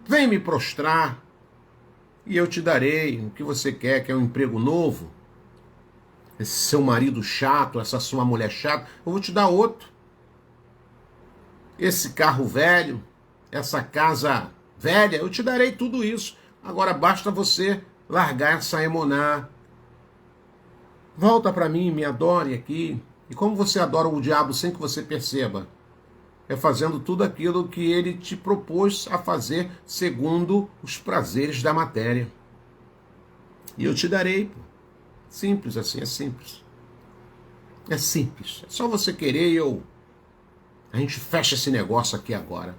Vem me prostrar e eu te darei o que você quer, que é um emprego novo. Esse seu marido chato, essa sua mulher chata, eu vou te dar outro. Esse carro velho, essa casa velha, eu te darei tudo isso. Agora basta você largar essa Emoná. Volta para mim, me adore aqui, E como você adora o diabo sem que você perceba? É fazendo tudo aquilo que ele te propôs a fazer segundo os prazeres da matéria. E eu te darei. Simples assim, é simples. É simples. É só você querer e a gente fecha esse negócio aqui agora.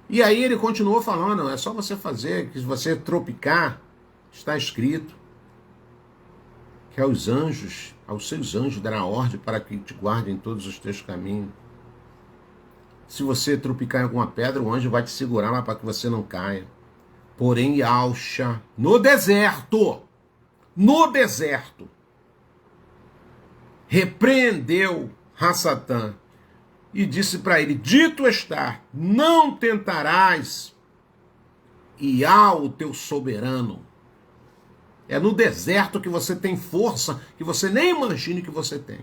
E aí ele continuou falando, é só você fazer, que se você tropicar, está escrito que aos seus anjos dará ordem para que te guardem todos os teus caminhos. Se você tropicar em alguma pedra, o anjo vai te segurar lá para que você não caia. Porém, Yahushua, no deserto, repreendeu Satã e disse para ele, dito está, não tentarás Iá, o teu soberano. É no deserto que você tem força que você nem imagine que você tem.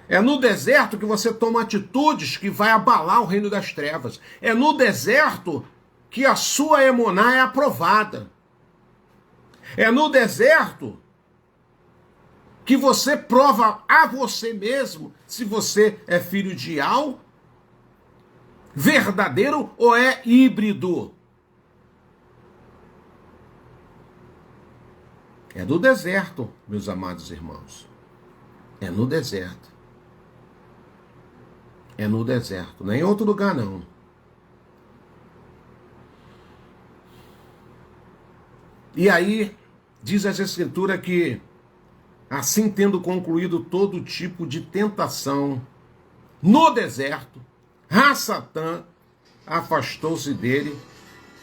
É no deserto que você toma atitudes que vai abalar o reino das trevas. É no deserto que a sua emuná é aprovada. É no deserto que você prova a você mesmo se você é filho de Al, verdadeiro ou é híbrido. É no deserto, meus amados irmãos. É no deserto. É no deserto, não é em outro lugar não. E aí, diz as Escrituras que, assim tendo concluído todo tipo de tentação no deserto, Satã afastou-se dele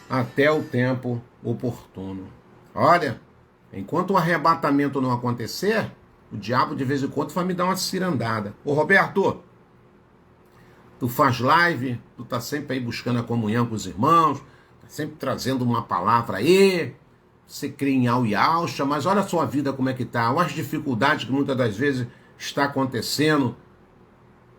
até o tempo oportuno. Olha, enquanto o arrebatamento não acontecer, o diabo de vez em quando vai me dar uma cirandada. Ô Roberto, tu faz live, tu tá sempre aí buscando a comunhão com os irmãos, tá sempre trazendo uma palavra aí, você crê em Yahushua, mas olha a sua vida como é que tá, olha as dificuldades que muitas das vezes está acontecendo,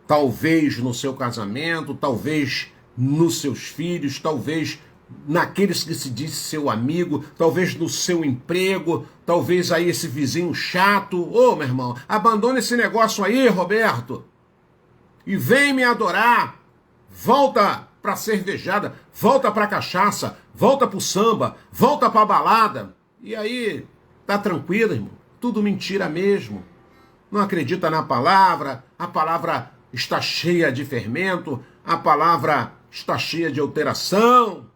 talvez no seu casamento, talvez nos seus filhos, talvez naqueles que se diz seu amigo, talvez no seu emprego, talvez aí esse vizinho chato. Ô, meu irmão, abandona esse negócio aí, Roberto, e vem me adorar. Volta pra cervejada, volta pra cachaça, volta pro samba, volta pra balada. E aí, tá tranquilo, irmão? Tudo mentira mesmo. Não acredita na palavra, a palavra está cheia de fermento, a palavra está cheia de alteração.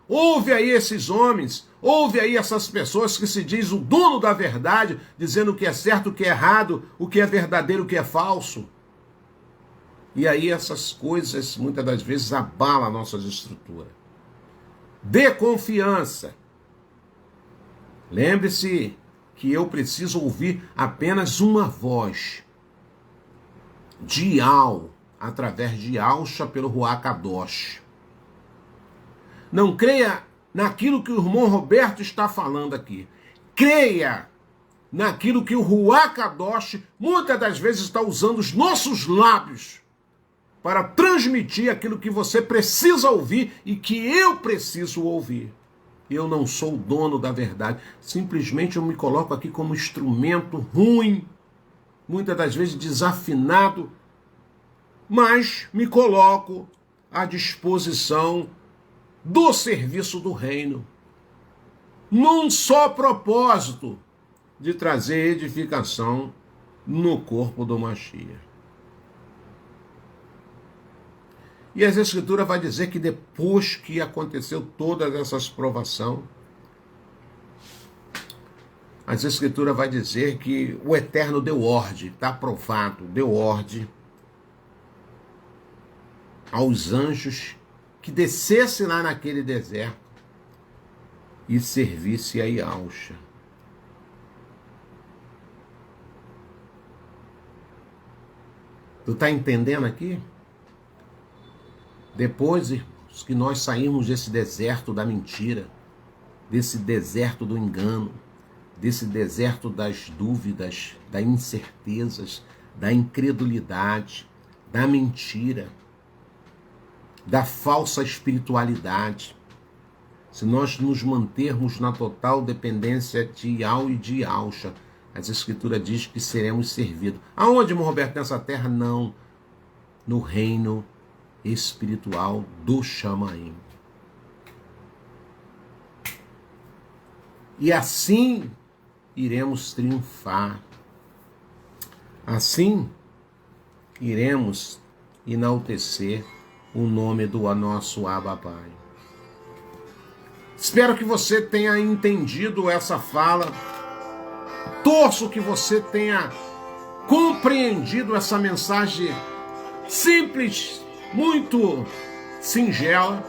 Ouve aí esses homens, ouve aí essas pessoas que se diz o dono da verdade, dizendo o que é certo, o que é errado, o que é verdadeiro, o que é falso. E aí essas coisas, muitas das vezes, abalam a nossa estrutura. Dê confiança. Lembre-se que eu preciso ouvir apenas uma voz de Al, através de Yahushua pelo Ruach Kadosh. Não creia naquilo que o irmão Roberto está falando aqui. Creia naquilo que o Ruach Kadosh muitas das vezes está usando os nossos lábios para transmitir aquilo que você precisa ouvir e que eu preciso ouvir. Eu não sou o dono da verdade. Simplesmente eu me coloco aqui como instrumento ruim, muitas das vezes desafinado, mas me coloco à disposição do serviço do reino, num só propósito de trazer edificação no corpo do Mashiach. E as Escrituras vai dizer que depois que aconteceu todas essas provações, as Escrituras vai dizer que o Eterno deu ordem, está aprovado, deu ordem aos anjos que descesse lá naquele deserto e servisse a Yahushua. Tu está entendendo aqui? Depois, irmãos, que nós saímos desse deserto da mentira, desse deserto do engano, desse deserto das dúvidas, das incertezas, da incredulidade, da mentira, da falsa espiritualidade. se nós nos mantermos na total dependência de Yahweh e de Yahushua, as Escrituras diz que seremos servidos. Aonde, irmão Roberto? Nessa terra? Não. No reino espiritual do Shamaim. E assim iremos triunfar. Assim iremos enaltecer o nome do nosso Abba Pai. Espero que você tenha entendido essa fala. Torço que você tenha compreendido essa mensagem simples, muito singela,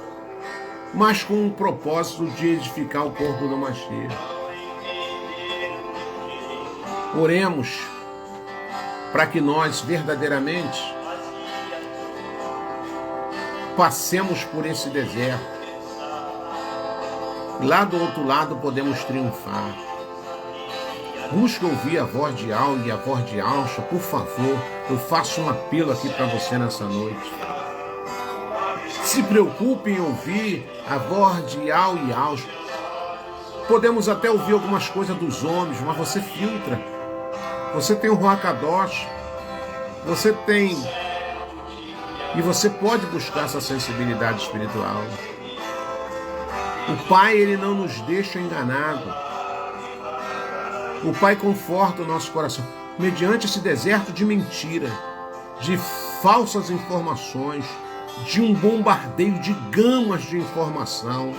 mas com o propósito de edificar o corpo do Mashiach. Oremos para que nós verdadeiramente passemos por esse deserto. Lá do outro lado podemos triunfar. Busque ouvir a voz de Yahweh e a voz de Yahushua, por favor. Eu faço um apelo aqui para você nessa noite. Se preocupe em ouvir a voz de Yahweh e Yahushua. Podemos até ouvir algumas coisas dos homens, mas você filtra. Você tem o Ruach Kadosh. Você tem... E você pode buscar essa sensibilidade espiritual. O Pai, Ele não nos deixa enganado. O Pai conforta o nosso coração. Mediante esse deserto de mentira, de falsas informações, de um bombardeio de gamas de informação,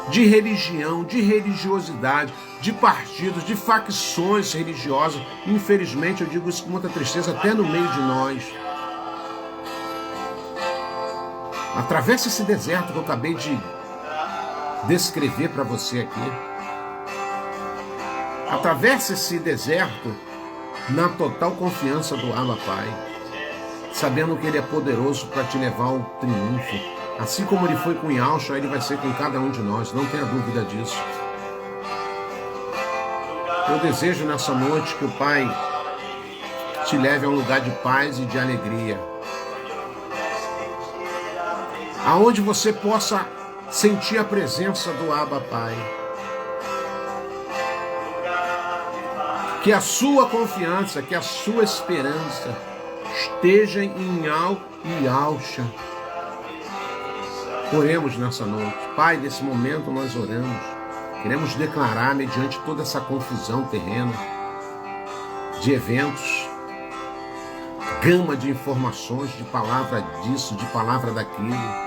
de religião, de religiosidade, de partidos, de facções religiosas. Infelizmente, eu digo isso com muita tristeza, até no meio de nós. Atravesse esse deserto que eu acabei de descrever para você aqui. Atravesse esse deserto na total confiança do Abba Pai, sabendo que Ele é poderoso para te levar ao triunfo. Assim como Ele foi com Yahushua, Ele vai ser com cada um de nós, não tenha dúvida disso. Eu desejo nessa noite que o Pai te leve a um lugar de paz e de alegria, aonde você possa sentir a presença do Abba Pai. Que a sua confiança, que a sua esperança esteja em Yahweh e Yahushua. Oremos nessa noite. Pai, nesse momento nós oramos. Queremos declarar, mediante toda essa confusão terrena, de eventos, gama de informações, de palavra disso, de palavra daquilo.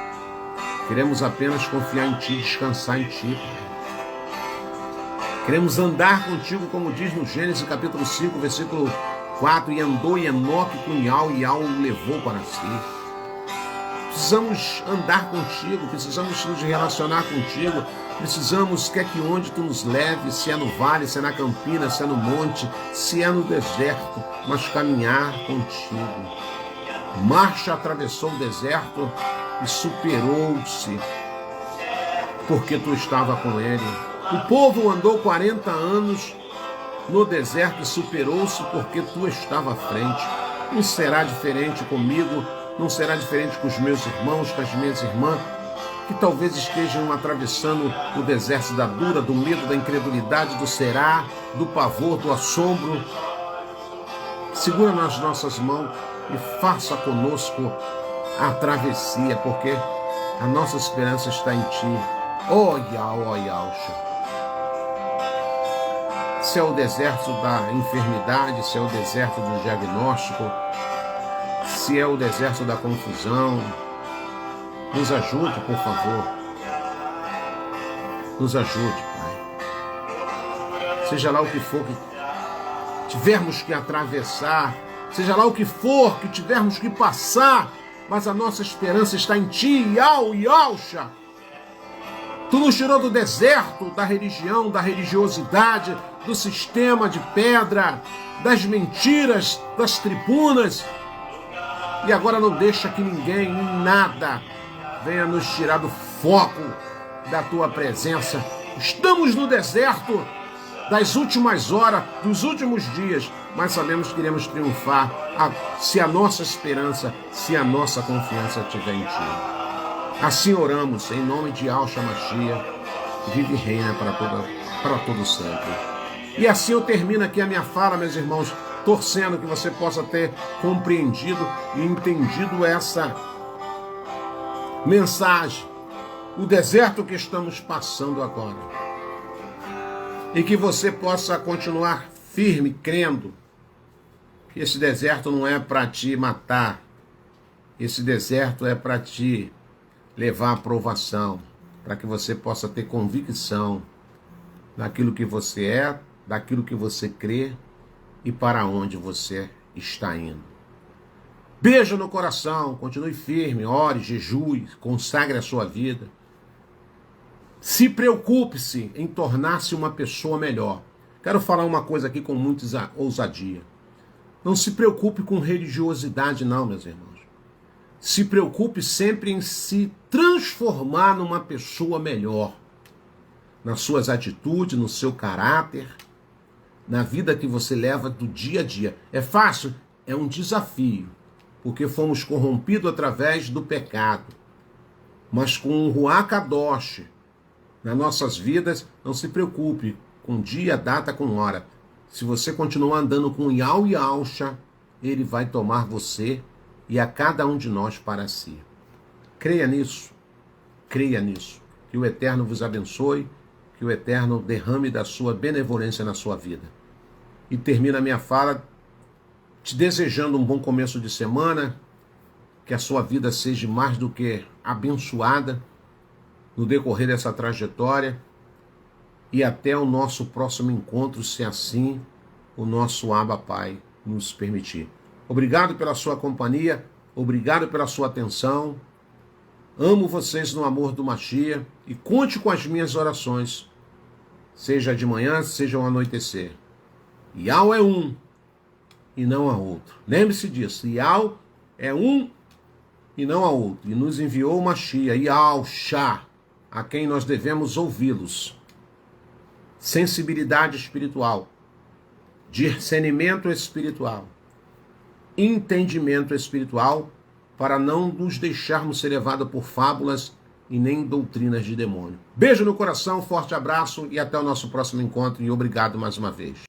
Queremos apenas confiar em Ti, descansar em Ti, Pai. Queremos andar contigo, como diz no Gênesis capítulo 5, versículo 4, e andou Enoque com Yahweh, e Yahweh o levou para si. Precisamos andar contigo, precisamos nos relacionar contigo, precisamos, quer que onde tu nos leve, se é no vale, se é na campina, se é no monte, se é no deserto, mas caminhar contigo. Marcha atravessou o deserto e superou-se, porque tu estava com ele. O povo andou 40 anos no deserto e superou-se porque tu estava à frente. Não será diferente comigo, não será diferente com os meus irmãos, com as minhas irmãs, que talvez estejam atravessando o deserto da dura, do medo, da incredulidade, do será, do pavor, do assombro. Segura nas nossas mãos e faça conosco a travessia, porque a nossa esperança está em Ti. Ó Yahushua. Se é o deserto da enfermidade, se é o deserto do diagnóstico, se é o deserto da confusão, nos ajude, por favor. Nos ajude, Pai. Seja lá o que for que tivermos que atravessar, seja lá o que for que tivermos que passar, mas a nossa esperança está em Ti, Yahushua. Tu nos tirou do deserto, da religião, da religiosidade, do sistema de pedra, das mentiras, das tribunas. E agora não deixa que ninguém, nada, venha nos tirar do foco da Tua presença. Estamos no deserto das últimas horas, dos últimos dias, mas sabemos que iremos triunfar se a nossa esperança, se a nossa confiança estiver em Ti. Assim oramos, em nome de Yahshua Mashiach, que vive e reina para todo sempre. E assim eu termino aqui a minha fala, meus irmãos, torcendo que você possa ter compreendido e entendido essa mensagem, o deserto que estamos passando agora. E que você possa continuar firme, crendo que esse deserto não é para te matar, esse deserto é para te levar à aprovação, para que você possa ter convicção daquilo que você é, daquilo que você crê e para onde você está indo. Beijo no coração, continue firme, ore, jejue, consagre a sua vida. Se preocupe-se em tornar-se uma pessoa melhor. Quero falar uma coisa aqui com muita ousadia. Não se preocupe com religiosidade não, meus irmãos. Se preocupe sempre em se transformar numa pessoa melhor. Nas suas atitudes, no seu caráter, na vida que você leva do dia a dia. É fácil? É um desafio, porque fomos corrompidos através do pecado. Mas com o Ruach Kadosh nas nossas vidas, não se preocupe com dia, data, com hora. Se você continuar andando com Yahshua, ele vai tomar você e a cada um de nós para si. Creia nisso. Creia nisso. Que o Eterno vos abençoe, que o Eterno derrame da sua benevolência na sua vida. E termino a minha fala te desejando um bom começo de semana, que a sua vida seja mais do que abençoada no decorrer dessa trajetória e até o nosso próximo encontro, se assim o nosso Abba Pai nos permitir. Obrigado pela sua companhia, obrigado pela sua atenção. Amo vocês no amor do Mashiach e conte com as minhas orações, seja de manhã, seja ao anoitecer. Yahweh é um e não há outro. Lembre-se disso, Yahweh é um e não há outro. E nos enviou o Mashiach, Yahshua, a quem nós devemos ouvi-los. Sensibilidade espiritual, discernimento espiritual, entendimento espiritual, para não nos deixarmos ser levados por fábulas e nem doutrinas de demônio. Beijo no coração, forte abraço e até o nosso próximo encontro e obrigado mais uma vez.